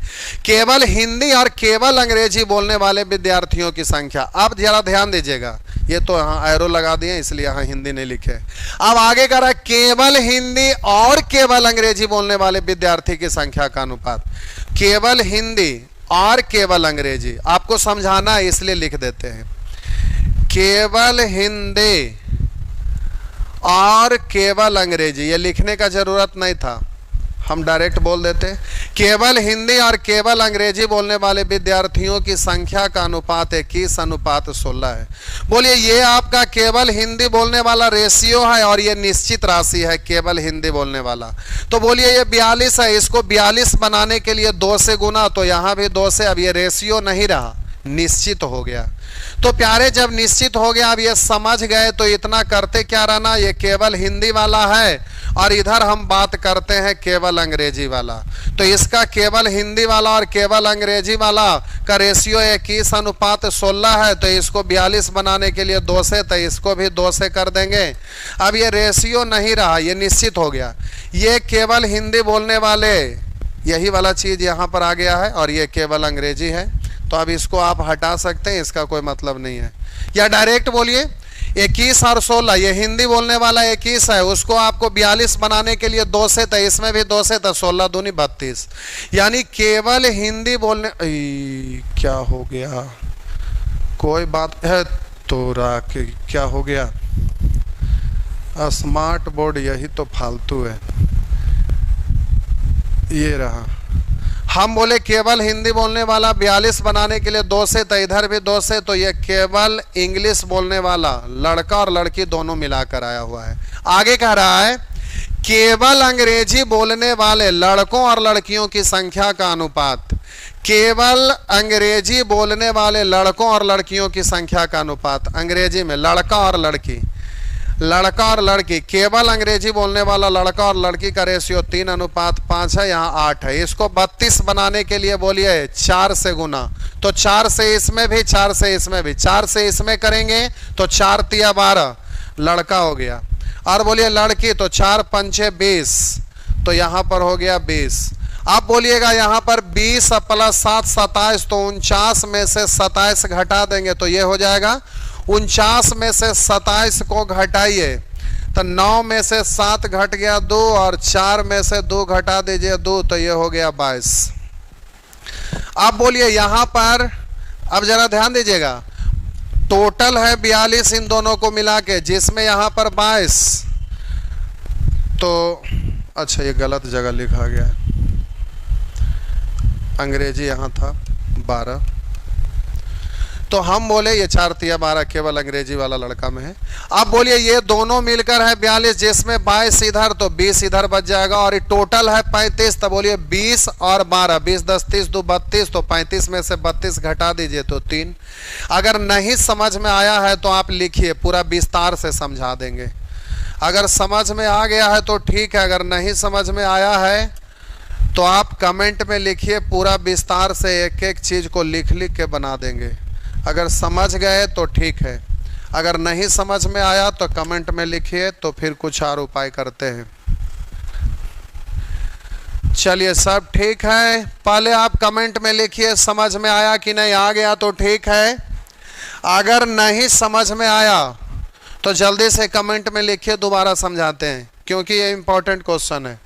केवल हिंदी और केवल अंग्रेजी बोलने वाले विद्यार्थियों की संख्या। अब जरा ध्यान दीजिएगा, ये तो यहाँ एरो लगा दिए इसलिए यहाँ हिंदी नहीं लिखे। अब आगे कर रहा है केवल हिंदी और केवल अंग्रेजी बोलने वाले विद्यार्थी की संख्या का अनुपात। केवल हिंदी और केवल अंग्रेजी आपको समझाना है इसलिए लिख देते हैं। केवल हिंदी और केवल अंग्रेजी, ये लिखने का जरूरत नहीं था, हम डायरेक्ट बोल देते। केवल हिंदी और केवल अंग्रेजी बोलने वाले विद्यार्थियों की संख्या का अनुपात 21:16 है। बोलिए ये आपका केवल हिंदी बोलने वाला रेशियो है और ये निश्चित राशि है केवल हिंदी बोलने वाला। तो बोलिए ये 42 है, इसको 42 बनाने के लिए 2 से गुना, तो यहाँ भी 2 से। अब ये रेशियो नहीं रहा, निश्चित हो गया। तो प्यारे जब निश्चित हो गया, अब ये समझ गए तो इतना करते क्या रहना, ये केवल हिंदी वाला है और इधर हम बात करते हैं केवल अंग्रेजी वाला। तो इसका केवल हिंदी वाला और केवल अंग्रेजी वाला का रेशियो 21:16 है। तो इसको 42 बनाने के लिए 2 से, तो इसको भी 2 से कर देंगे। अब ये रेशियो नहीं रहा, ये निश्चित हो गया। ये केवल हिंदी बोलने वाले, यही वाला चीज यहाँ पर आ गया है, और ये केवल अंग्रेजी है। तो अब इसको आप हटा सकते हैं, इसका कोई मतलब नहीं है। या डायरेक्ट बोलिए 21 और 16, ये हिंदी बोलने वाला 21 है, उसको आपको 42 बनाने के लिए 2 से, तो इसमें भी 2 से, तो 16 दूनी 32। यानी केवल हिंदी बोलने, क्या हो गया, कोई बात है तो राके क्या हो गया, स्मार्ट बोर्ड यही तो फालतू है। ये रहा, हम बोले केवल हिंदी बोलने वाला 42 बनाने के लिए 2 से, तो इधर भी 2 से। तो ये केवल इंग्लिश बोलने वाला लड़का और लड़की दोनों मिलाकर आया हुआ है। आगे कह रहा है केवल अंग्रेजी बोलने वाले लड़कों और लड़कियों की संख्या का अनुपात। केवल अंग्रेजी बोलने वाले लड़कों और लड़कियों की संख्या का अनुपात। अंग्रेजी में लड़का और लड़की, लड़का और लड़की, केवल अंग्रेजी बोलने वाला लड़का और लड़की का रेशियो 3:5 है, यहाँ 8 है। इसको 32 बनाने के लिए बोलिए 4 से गुना, तो 4 से इसमें भी, 4 से इसमें भी, 4 से इसमें करेंगे तो 4 तिया 12 लड़का हो गया। और बोलिए लड़की, तो 4 पंचे 20, तो यहाँ पर हो गया 20। आप बोलिएगा यहाँ पर 20 + 7 27, तो 49 में से 27 घटा देंगे तो ये हो जाएगा। 49 में से 27 को घटाइए तो 9 में से 7 घट गया 2, और 4 में से 2 घटा दीजिए 2, तो ये हो गया 22। अब बोलिए यहाँ पर, अब जरा ध्यान दीजिएगा, टोटल है 42 इन दोनों को मिला के, जिसमें यहाँ पर 22, तो अच्छा ये गलत जगह लिखा गया, अंग्रेजी यहाँ था 12। तो हम बोले ये 4 तिया 12 केवल अंग्रेजी वाला लड़का में है। अब बोलिए ये दोनों मिलकर है 42, जिसमें 22 इधर तो 20 इधर बच जाएगा, और ये टोटल है 35। तो बोलिए 20 और 12, 20 10 30 2 32, तो 35 में से 32 घटा दीजिए तो 3। अगर नहीं समझ में आया है तो आप लिखिए, पूरा विस्तार से समझा देंगे। अगर समझ में आ गया है तो ठीक है, अगर नहीं समझ में आया है तो आप कमेंट में लिखिए, पूरा विस्तार से एक एक चीज़ को लिख लिख के बना देंगे। अगर समझ गए तो ठीक है, अगर नहीं समझ में आया तो कमेंट में लिखिए, तो फिर कुछ और उपाय करते हैं। चलिए सब ठीक है, पहले आप कमेंट में लिखिए समझ में आया कि नहीं, आ गया तो ठीक है। अगर नहीं समझ में आया तो जल्दी से कमेंट में लिखिए, दोबारा समझाते हैं, क्योंकि ये इंपॉर्टेंट क्वेश्चन है।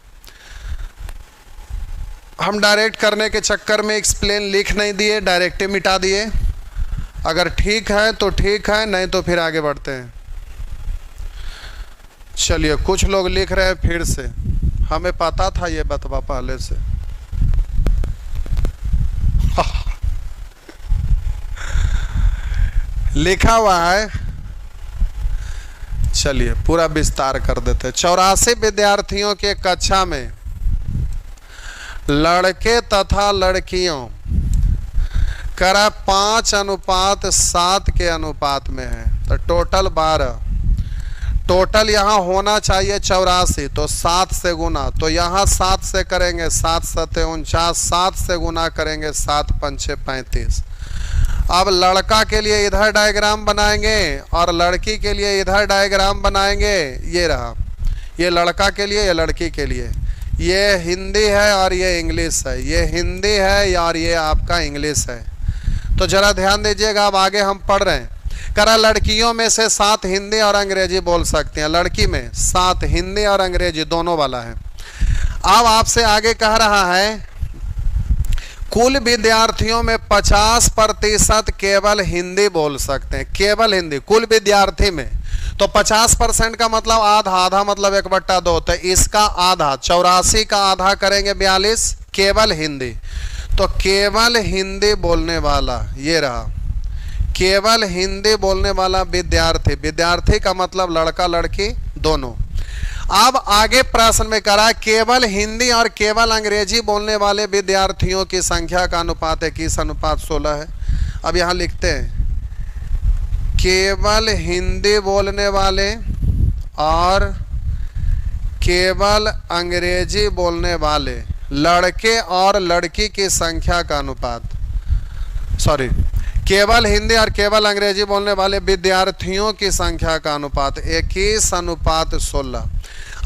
हम डायरेक्ट करने के चक्कर में एक्सप्लेन लिख नहीं दिए, डायरेक्ट ही मिटा दिए। अगर ठीक है तो ठीक है, नहीं तो फिर आगे बढ़ते हैं। चलिए कुछ लोग लिख रहे हैं फिर से, हमें पता था ये बतवा पहले से। लिखा हुआ है, चलिए पूरा विस्तार कर देते हैं। 84 विद्यार्थियों के कक्षा में लड़के तथा लड़कियों करा 5:7 के अनुपात में है, तो टोटल 12। टोटल यहाँ होना चाहिए 84, तो 7 से गुना, तो यहाँ 7 से करेंगे 7 7 49, 7 से गुना करेंगे 7 5 35। अब लड़का के लिए इधर डायग्राम बनाएंगे और लड़की के लिए इधर डायग्राम बनाएंगे। ये रहा, ये लड़का के लिए, ये लड़की के लिए। ये हिंदी है और ये इंग्लिश है, ये हिंदी है और ये आपका इंग्लिश है। तो जरा ध्यान दीजिएगा, अब आगे हम पढ़ रहे हैं। करा लड़कियों में से 7 हिंदी और अंग्रेजी बोल सकती हैं, लड़की में 7 हिंदी और अंग्रेजी दोनों वाला है। अब आपसे आगे कह रहा है कुल विद्यार्थियों में 50% केवल हिंदी बोल सकते हैं, केवल हिंदी कुल विद्यार्थी में। तो 50% का मतलब आधा, आधा मतलब 1/2, तो इसका आधा 84 का आधा करेंगे 42, केवल हिंदी। तो केवल हिंदी बोलने वाला ये रहा, केवल हिंदी बोलने वाला विद्यार्थी, विद्यार्थी का मतलब लड़का लड़की दोनों। अब आगे प्रश्न में करा केवल हिंदी और केवल अंग्रेजी बोलने वाले विद्यार्थियों की संख्या का अनुपात 21:16 है। अब यहाँ लिखते हैं केवल हिंदी बोलने वाले और केवल अंग्रेजी बोलने वाले लड़के और लड़की की संख्या का अनुपात, सॉरी, केवल हिंदी और केवल अंग्रेजी बोलने वाले विद्यार्थियों की संख्या का अनुपात 21:16।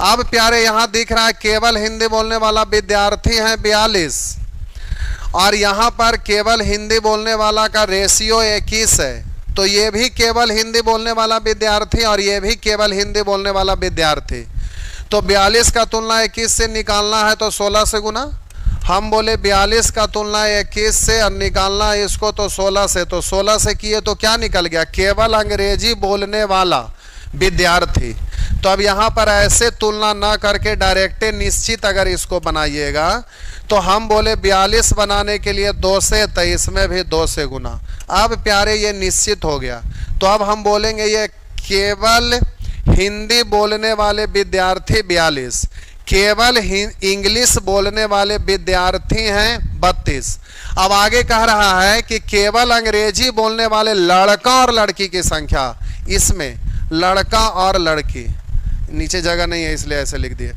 अब प्यारे यहाँ दिख रहा है केवल हिंदी बोलने वाला विद्यार्थी है 42, और यहाँ पर केवल हिंदी बोलने वाला का रेशियो 21 है। तो ये भी केवल हिंदी बोलने वाला विद्यार्थी और ये भी केवल हिंदी बोलने वाला विद्यार्थी। तो 42 का तुलना 21 से निकालना है तो 16 से गुना। हम बोले 42 का तुलना 21 से और निकालना इसको तो 16 से, तो 16 से किए तो क्या निकल गया, केवल अंग्रेजी बोलने वाला विद्यार्थी। तो अब यहाँ पर ऐसे तुलना ना करके डायरेक्ट निश्चित अगर इसको बनाइएगा तो हम बोले 42 बनाने के लिए 2 से, तो इसमें भी 2 से गुना। अब प्यारे ये निश्चित हो गया। तो अब हम बोलेंगे ये केवल हिंदी बोलने वाले विद्यार्थी 42, केवल इंग्लिश बोलने वाले विद्यार्थी हैं 32। अब आगे कह रहा है कि केवल अंग्रेजी बोलने वाले लड़का और लड़की की संख्या, इसमें लड़का और लड़की, नीचे जगह नहीं है इसलिए ऐसे लिख दिए।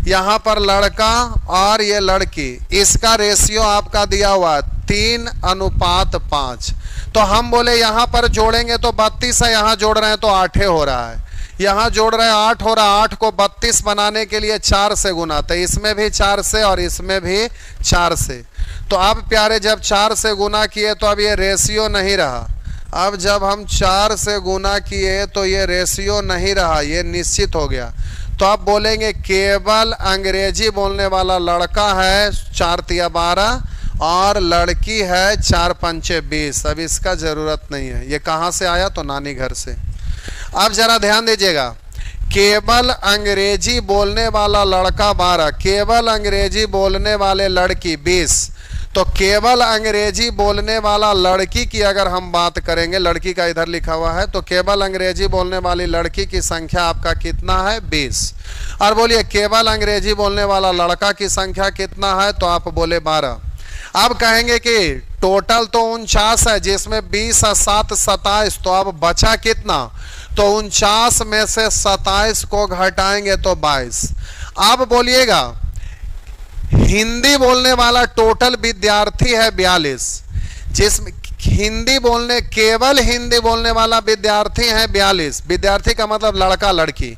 यहाँ पर लड़का और ये लड़की, इसका रेशियो आपका दिया हुआ 3:5। तो हम बोले यहाँ पर जोड़ेंगे तो 32 है, यहाँ जोड़ रहे हैं तो 8 हो रहा है, यहाँ जोड़ रहे हैं 8 हो रहा है। 8 को 32 बनाने के लिए 4 से गुना, तो इसमें भी 4 से और इसमें भी 4 से। तो अब प्यारे जब 4 से गुना किए तो अब ये रेशियो नहीं रहा। अब जब हम 4 से गुना किए तो ये रेशियो नहीं रहा, ये निश्चित हो गया। तो अब बोलेंगे केवल अंग्रेजी बोलने वाला लड़का है 4 तिया 12 और लड़की है 4 पंचे 20। अब इसका ज़रूरत नहीं है, ये कहाँ से आया, तो नानी घर से। अब जरा ध्यान दीजिएगा, केवल अंग्रेजी बोलने वाला लड़का 12, केवल अंग्रेजी बोलने वाले लड़की 20। तो केवल अंग्रेजी बोलने वाला लड़की की अगर हम बात करेंगे, लड़की का इधर लिखा हुआ है, तो केवल अंग्रेजी बोलने वाली लड़की की संख्या आपका कितना है? 20। और बोलिए केवल अंग्रेजी बोलने वाला लड़का की संख्या कितना है? तो आप बोले 12। अब कहेंगे कि टोटल तो 49 है, जिसमें 20 और 7 27, तो अब बचा कितना? तो 49 में से 27 को घटाएंगे तो 22। अब बोलिएगा हिंदी बोलने वाला टोटल विद्यार्थी है 42, जिसमें केवल हिंदी बोलने वाला विद्यार्थी है 42। विद्यार्थी का मतलब लड़का लड़की।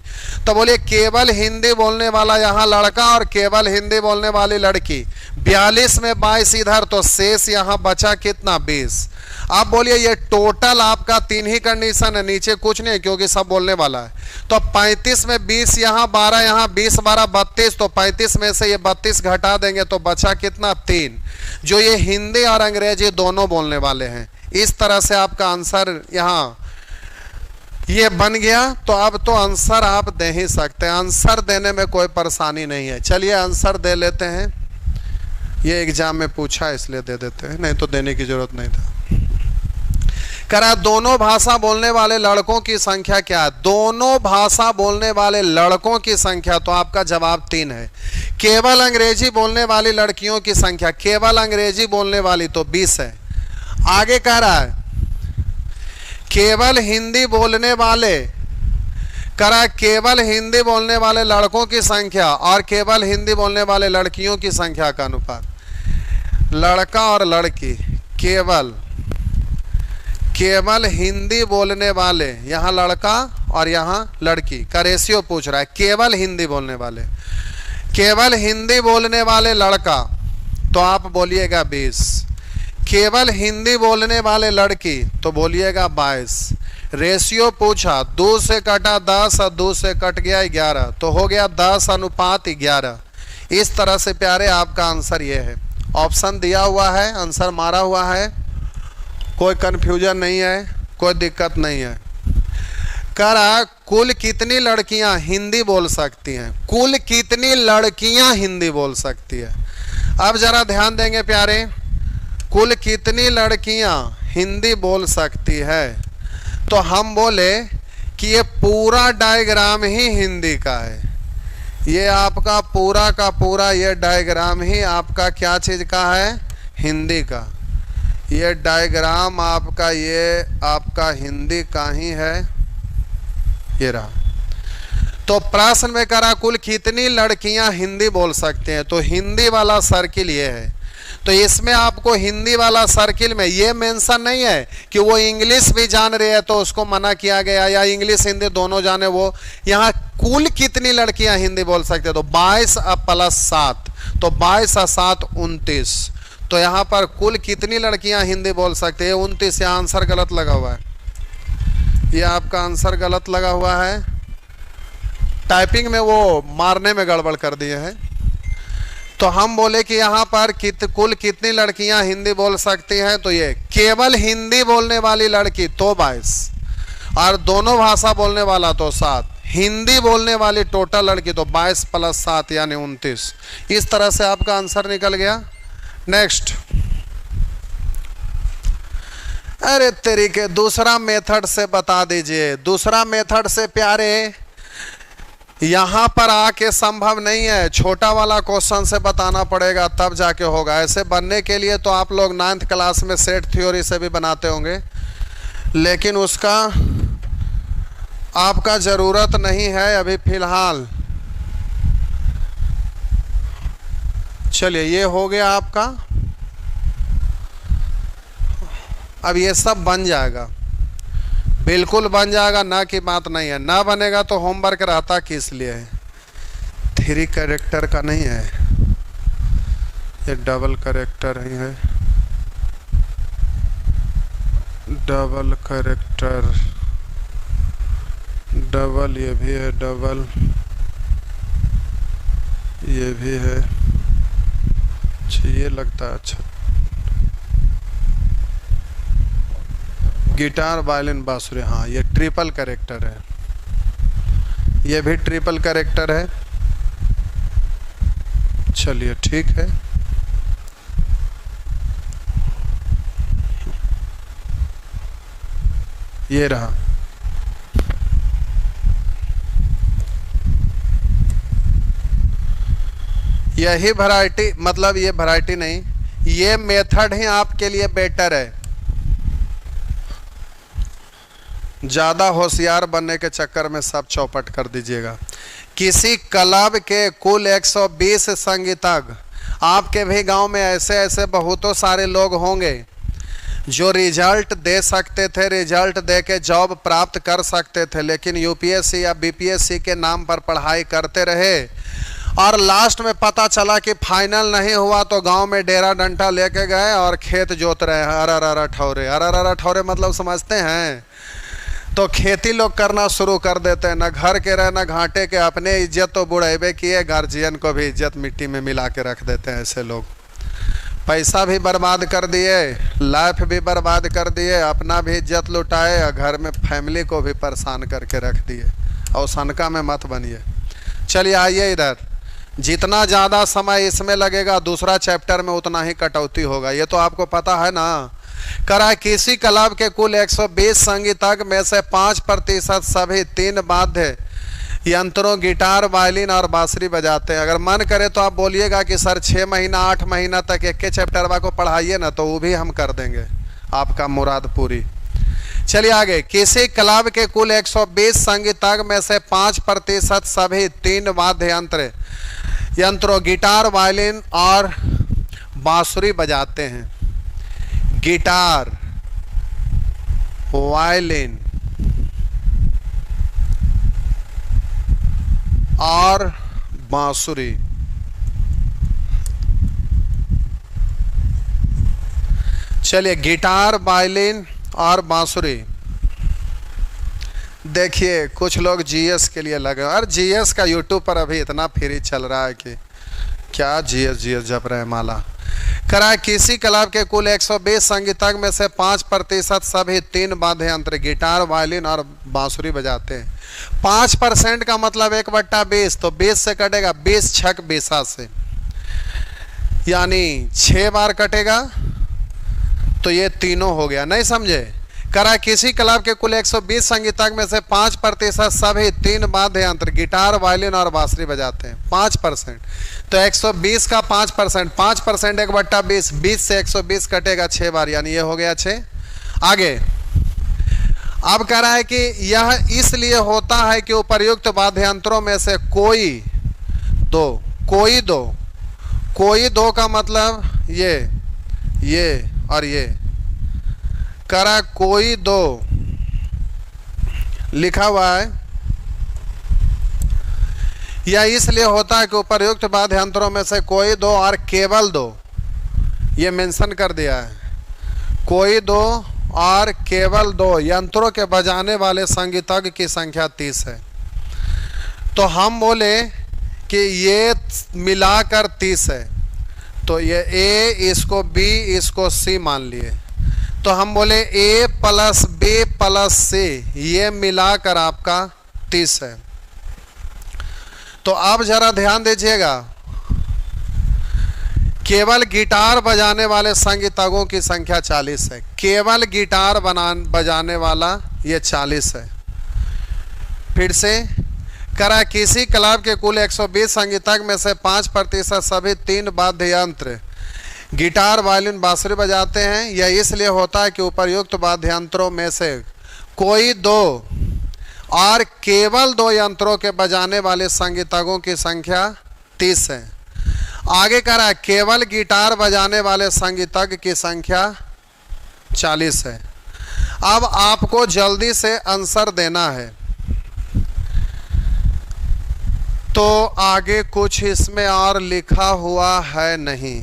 तो बोलिए केवल हिंदी बोलने वाला यहाँ लड़का और केवल हिंदी बोलने वाली लड़की। 42 में 22 इधर, तो शेष यहाँ बचा कितना? 20। अब बोलिए ये टोटल आपका 3 ही कंडीशन है, नीचे कुछ नहीं क्योंकि सब बोलने वाला है। तो 35 में 20 यहाँ, 12 यहाँ, 20 12 32, तो 35 में से ये 32 घटा देंगे तो बचा कितना? 3, जो ये हिंदी और अंग्रेजी दोनों बोलने वाले हैं। इस तरह से आपका आंसर यहाँ ये बन गया। तो अब तो आंसर आप दे ही सकते हैं, आंसर देने में कोई परेशानी नहीं है। चलिए आंसर दे लेते हैं, ये एग्जाम में पूछा इसलिए दे देते हैं, नहीं तो देने की जरूरत नहीं था। करा दोनों भाषा बोलने वाले लड़कों की संख्या क्या है? दोनों भाषा बोलने वाले लड़कों की संख्या, तो आपका जवाब 3 है। केवल अंग्रेजी बोलने वाली लड़कियों की संख्या, केवल अंग्रेजी बोलने वाली, तो 20 है। आगे कह रहा है केवल हिंदी बोलने वाले, करा केवल हिंदी बोलने वाले लड़कों की संख्या और केवल हिंदी बोलने वाले लड़कियों की संख्या का अनुपात। लड़का और लड़की, केवल हिंदी बोलने वाले, यहाँ लड़का और यहाँ लड़की का रेशियो पूछ रहा है। केवल हिंदी बोलने वाले, केवल हिंदी बोलने वाले लड़का, तो आप बोलिएगा 20। केवल हिंदी बोलने वाले लड़की, तो बोलिएगा 22। रेशियो पूछा, 2 से कटा 10 और 2 से कट गया 11, तो हो गया 10:11। इस तरह से प्यारे आपका आंसर ये है। ऑप्शन दिया हुआ है, आंसर मारा हुआ है, कोई कंफ्यूजन नहीं है, कोई दिक्कत नहीं है। करा कुल कितनी लड़कियां हिंदी बोल सकती हैं? कुल कितनी लड़कियां हिंदी बोल सकती है? अब जरा ध्यान देंगे प्यारे, कुल कितनी लड़कियां हिंदी बोल सकती है? तो हम बोले कि ये पूरा डायग्राम ही हिंदी का है। ये आपका पूरा का पूरा ये डायग्राम ही आपका क्या चीज का है? हिंदी का। ये डायग्राम आपका, ये आपका हिंदी का ही है। ये रहा। तो प्रश्न में करा कुल कितनी लड़कियां हिंदी बोल सकते हैं, तो हिंदी वाला सर्किल ये है। तो इसमें आपको हिंदी वाला सर्किल में ये मेंशन नहीं है कि वो इंग्लिश भी जान रही है तो उसको मना किया गया, या इंग्लिश हिंदी दोनों जाने। वो यहाँ कुल कितनी लड़कियां हिंदी बोल सकते हैं, तो 22 + 7, तो 22 और 7 29। तो यहाँ पर कुल कितनी लड़कियां हिंदी बोल सकते हैं? 29। यहाँ आंसर गलत लगा हुआ है, ये आपका आंसर गलत लगा हुआ है। टाइपिंग में वो मारने में गड़बड़ कर दिए हैं। तो हम बोले कि यहाँ पर कुल कितनी लड़कियां हिंदी बोल सकती हैं, तो ये केवल हिंदी बोलने वाली लड़की तो 22 और दोनों भाषा बोलने वाला तो 7। हिंदी बोलने वाली टोटल लड़की तो 22 + 7 यानी 29। इस तरह से आपका आंसर निकल गया। नेक्स्ट, अरे तेरी के दूसरा मेथड से बता दीजिए। दूसरा मेथड से प्यारे यहां पर आके संभव नहीं है, छोटा वाला क्वेश्चन से बताना पड़ेगा तब जाके होगा। ऐसे बनने के लिए तो आप लोग 9th क्लास में सेट थ्योरी से भी बनाते होंगे, लेकिन उसका आपका जरूरत नहीं है अभी फिलहाल। चलिए ये हो गया आपका। अब ये सब बन जाएगा, बिल्कुल बन जाएगा, ना की बात नहीं है। ना बनेगा तो होमवर्क रहता किस लिए है? 3 कैरेक्टर का नहीं है, ये डबल कैरेक्टर ही है। डबल कैरेक्टर, डबल ये भी है, डबल ये भी है। अच्छा ये लगता है, अच्छा गिटार वायलिन बांसुरी, हाँ ये ट्रिपल कैरेक्टर है, ये भी ट्रिपल कैरेक्टर है। चलिए ठीक है। ये रहा। यही वैरायटी, मतलब ये वैरायटी नहीं, ये मेथड ही आपके लिए बेटर है। ज़्यादा होशियार बनने के चक्कर में सब चौपट कर दीजिएगा। किसी क्लब के कुल 120 संगीतज्ञ, आपके भी गांव में ऐसे ऐसे बहुतों सारे लोग होंगे जो रिजल्ट दे सकते थे, रिजल्ट दे के जॉब प्राप्त कर सकते थे, लेकिन यूपीएससी या बीपीएससी के नाम पर पढ़ाई करते रहे और लास्ट में पता चला कि फाइनल नहीं हुआ तो गांव में डेरा डंडा लेके गए और खेत जोत रहे हैं। अरर ठौरे, अरर ठौरे मतलब समझते हैं? तो खेती लोग करना शुरू कर देते हैं, ना घर के रहे ना घाटे के, अपने इज्जत तो बुढ़ेबे किए, गार्जियन को भी इज्जत मिट्टी में मिला के रख देते हैं। ऐसे लोग पैसा भी बर्बाद कर दिए, लाइफ भी बर्बाद कर दिए, अपना भी इज्जत लुटाए और घर में फैमिली को भी परेशान करके रख दिए। और शनका में मत बनिए। चलिए आइए इधर। जितना ज़्यादा समय इसमें लगेगा दूसरा चैप्टर में उतना ही कटौती होगा, ये तो आपको पता है ना। करा किसी क्लब के कुल 120 संगीतज्ञ में से 5% सभी 3 वाद्य यंत्रों गिटार, वायलिन और बांसुरी बजाते हैं। अगर मन करे तो आप बोलिएगा कि सर 6 महीना 8 महीना तक एक चैप्टर को पढ़ाइए ना, तो वो भी हम कर देंगे, आपका मुराद पूरी। चलिए आगे। किसी क्लब के कुल 120 संगीतज्ञ में से 5% सभी 3 वाद्य यंत्रों गिटार, वायलिन और बांसुरी बजाते हैं। गिटार, वायलिन और बांसुरी। चलिए गिटार, वायलिन और बांसुरी। देखिए कुछ लोग जीएस के लिए लगे, और जीएस का यूट्यूब पर अभी इतना फ्री चल रहा है कि क्या जीएस जप रहे हैं माला। करा किसी क्लब के कुल 120 संगीतज्ञ में से 5% सभी 3 वाद्य यंत्र गिटार, वायलिन और बांसुरी बजाते हैं। 5% का मतलब 1/20, तो 20 से कटेगा 20 छक 20 से, यानी 6 बार कटेगा, तो ये तीनों हो गया। नहीं समझे? करा किसी क्लब के कुल 120 संगीतज्ञ में से 5% सभी 3 वाद्य यंत्र गिटार, वायलिन और बांसुरी बजाते हैं। 5%, तो 120 का 5%, 5% 1/20, 20 से 120 कटेगा 6 बार, यानी ये हो गया 6। आगे अब कह रहा है कि यह इसलिए होता है कि उपर्युक्त वाद्य यंत्रों में से कोई दो का मतलब ये और ये। करा कोई 2 लिखा हुआ है। यह इसलिए होता है कि उपर्युक्त वाद्य यंत्रों में से कोई 2 और केवल 2, ये मेंशन कर दिया है, कोई 2 और केवल 2 यंत्रों के बजाने वाले संगीतज्ञ की संख्या 30 है। तो हम बोले कि ये मिलाकर 30 है, तो ये ए, इसको बी, इसको सी मान लिए, तो हम बोले A + B + C, ये मिलाकर आपका 30 है। तो अब जरा ध्यान दीजिएगा, केवल गिटार बजाने वाले संगीतज्ञों की संख्या 40 है। केवल गिटार बजाने वाला ये 40 है। फिर से करा किसी क्लब के कुल 120 संगीतज्ञ में से 5% सभी 3 वाद्य यंत्र गिटार, वायलिन, बांसुरी बजाते हैं। यह इसलिए होता है कि उपर्युक्त वाद्य यंत्रों में से कोई 2 और केवल 2 यंत्रों के बजाने वाले संगीतज्ञों की संख्या 30 है। आगे कह रहा है केवल गिटार बजाने वाले संगीतज्ञ की संख्या 40 है। अब आपको जल्दी से आंसर देना है, तो आगे कुछ इसमें और लिखा हुआ है नहीं,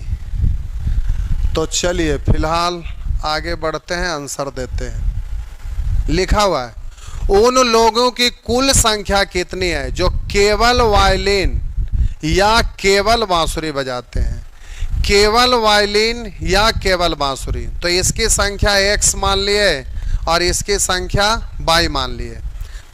तो चलिए फिलहाल आगे बढ़ते हैं, आंसर देते हैं। लिखा हुआ है उन लोगों की कुल संख्या कितनी है जो केवल वायलिन या केवल बांसुरी बजाते हैं। केवल वायलिन या केवल बांसुरी, तो इसकी संख्या x मान लिए और इसकी संख्या y मान लिए।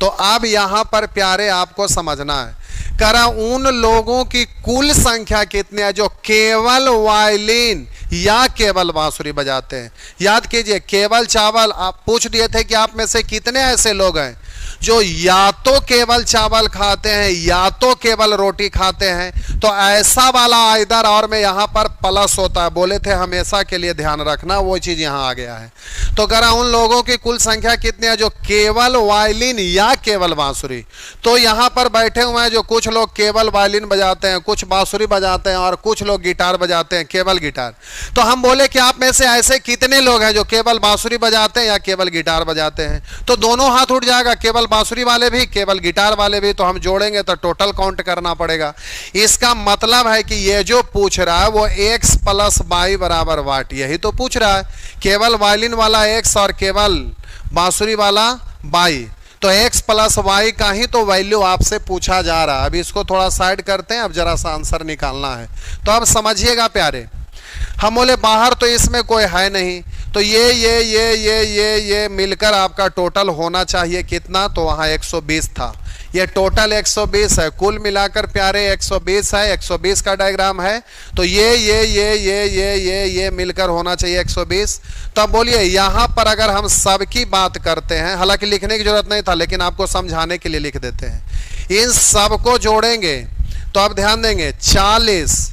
तो अब यहाँ पर प्यारे आपको समझना है, करा उन लोगों की कुल संख्या कितनी है जो केवल वायलिन या केवल बांसुरी बजाते हैं। याद कीजिए, केवल चावल आप पूछ दिए थे कि आप में से कितने ऐसे लोग हैं जो या तो केवल चावल खाते हैं या तो केवल रोटी खाते हैं। तो ऐसा वाला आइदर और में यहाँ पर प्लस होता है, बोले थे हमेशा के लिए ध्यान रखना, वो चीज यहाँ आ गया है। तो करा उन लोगों की कुल संख्या कितनी है जो केवल वायलिन या केवल बांसुरी। तो यहाँ पर बैठे हुए हैं जो कुछ लोग केवल वायलिन बजाते हैं, कुछ बांसुरी बजाते हैं और कुछ लोग गिटार बजाते हैं, केवल गिटार। तो हम बोले कि आप में से ऐसे कितने लोग हैं जो केवल बांसुरी बजाते हैं या केवल गिटार बजाते हैं। तो दोनों हाथ उठ जाएगा, केवल बांसुरी वाले भी केवल गिटार वाले भी। तो हम जोड़ेंगे तो टोटल काउंट करना पड़ेगा। इसका मतलब है कि ये जो पूछ रहा है वो x प्लस y बराबर वाट, यही तो पूछ रहा है। केवल वायलिन वाला x और केवल बांसुरी वाला y। तो x प्लस y का ही तो वैल्यू आपसे पूछा जा रहा है। अभी इसको थोड़ा साइड करते हैं, अब जरा सा आंसर निकालना है। तो अब समझिएगा प्यारे, हम बोले बाहर तो इसमें कोई है नहीं, तो ये मिलकर आपका टोटल होना चाहिए कितना, तो वहाँ 120 था। ये टोटल 120 है, कुल मिलाकर प्यारे 120 है। 120 का डायग्राम है, तो ये मिलकर होना चाहिए 120। तो अब बोलिए यहाँ पर अगर हम सबकी बात करते हैं, हालांकि लिखने की जरूरत नहीं था लेकिन आपको समझाने के लिए लिख देते हैं, इन सबको जोड़ेंगे तो अब ध्यान देंगे 40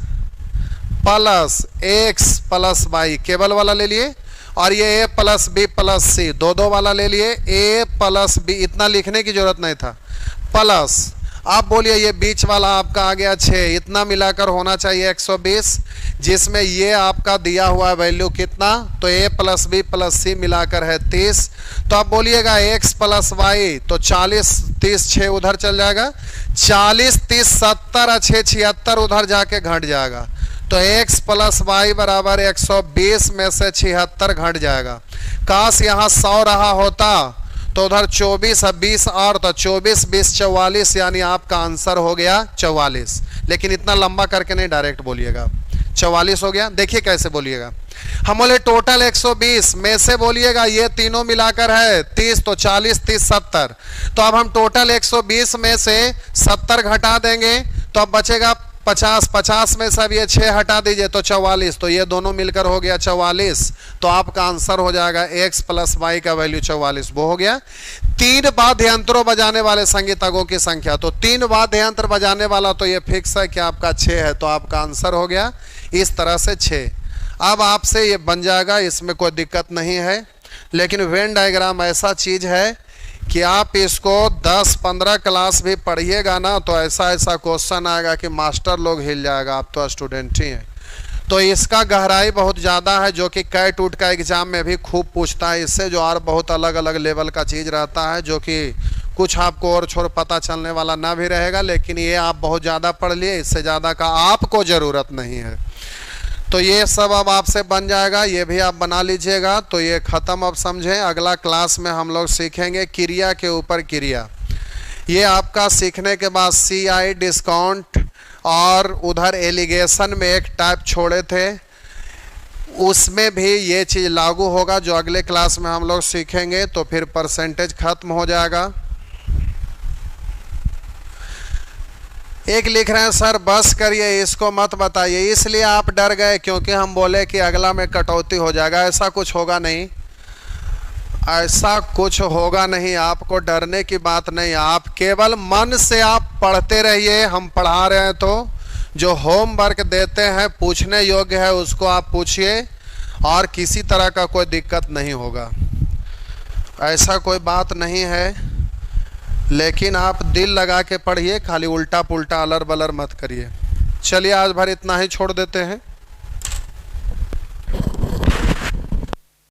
प्लस x प्लस y केवल वाला ले लिए, और ये a plus b plus c दो वाला ले लिए। a प्लस b इतना लिखने की जरूरत नहीं था, प्लस आप बोलिए ये बीच वाला आपका आ गया 6, इतना मिलाकर होना चाहिए 120, जिसमें ये आपका दिया हुआ वैल्यू कितना, तो a plus b plus c मिलाकर है 30। तो आप बोलिएगा x प्लस y, तो 40 30 6 उधर चल जाएगा, 40 30 70 6 76 उधर जाके घट जाएगा। तो x प्लस वाई बराबर 120 में से 76 घट जाएगा। काश यहाँ 100 रहा होता तो उधर 24 है 20 और, तो 24 20 44, यानी आपका आंसर हो गया 44। लेकिन इतना लंबा करके नहीं, डायरेक्ट बोलिएगा 44 हो गया। देखिए कैसे बोलिएगा, हम बोले टोटल 120 में से बोलिएगा ये तीनों मिलाकर है 30, तो 40 30 70। तो अब हम टोटल 120 में से 70 घटा देंगे तो अब बचेगा 50, 50 में सब ये 6 हटा दीजिए तो 44, तो ये दोनों मिलकर हो गया 44। तो आपका आंसर हो जाएगा x प्लस y का वैल्यू 44, वो हो गया। 3 वाद्य यंत्रों बजाने वाले संगीतज्ञों की संख्या, तो 3 वाद्य यंत्र बजाने वाला तो ये फिक्स है कि आपका 6 है, तो आपका आंसर हो गया इस तरह से 6। अब आपसे ये बन जाएगा, इसमें कोई दिक्कत नहीं है। लेकिन वेन डायग्राम ऐसा चीज है कि आप इसको 10-15 क्लास भी पढ़िएगा ना, तो ऐसा ऐसा क्वेश्चन आएगा कि मास्टर लोग हिल जाएगा, आप तो स्टूडेंट ही हैं। तो इसका गहराई बहुत ज़्यादा है, जो कि कैट उट का एग्जाम में भी खूब पूछता है इससे, जो और बहुत अलग अलग लेवल का चीज़ रहता है, जो कि कुछ आपको और छोड़ पता चलने वाला ना भी रहेगा। लेकिन ये आप बहुत ज़्यादा पढ़ लिए, इससे ज़्यादा का आपको ज़रूरत नहीं है। तो ये सब अब आपसे बन जाएगा, ये भी आप बना लीजिएगा। तो ये ख़त्म, अब समझें। अगला क्लास में हम लोग सीखेंगे क्रिया के ऊपर क्रिया। ये आपका सीखने के बाद CI डिस्काउंट और उधर एलिगेशन में एक टाइप छोड़े थे, उसमें भी ये चीज़ लागू होगा जो अगले क्लास में हम लोग सीखेंगे। तो फिर परसेंटेज खत्म हो जाएगा। एक लिख रहे हैं सर बस करिए, इसको मत बताइए। इसलिए आप डर गए क्योंकि हम बोले कि अगला में कटौती हो जाएगा। ऐसा कुछ होगा नहीं, ऐसा कुछ होगा नहीं, आपको डरने की बात नहीं। आप केवल मन से आप पढ़ते रहिए। हम पढ़ा रहे हैं तो जो होमवर्क देते हैं पूछने योग्य है उसको आप पूछिए, और किसी तरह का कोई दिक्कत नहीं होगा, ऐसा कोई बात नहीं है। लेकिन आप दिल लगा के पढ़िए, खाली उल्टा पुल्टा अलर बलर मत करिए। चलिए आज भर इतना ही छोड़ देते हैं।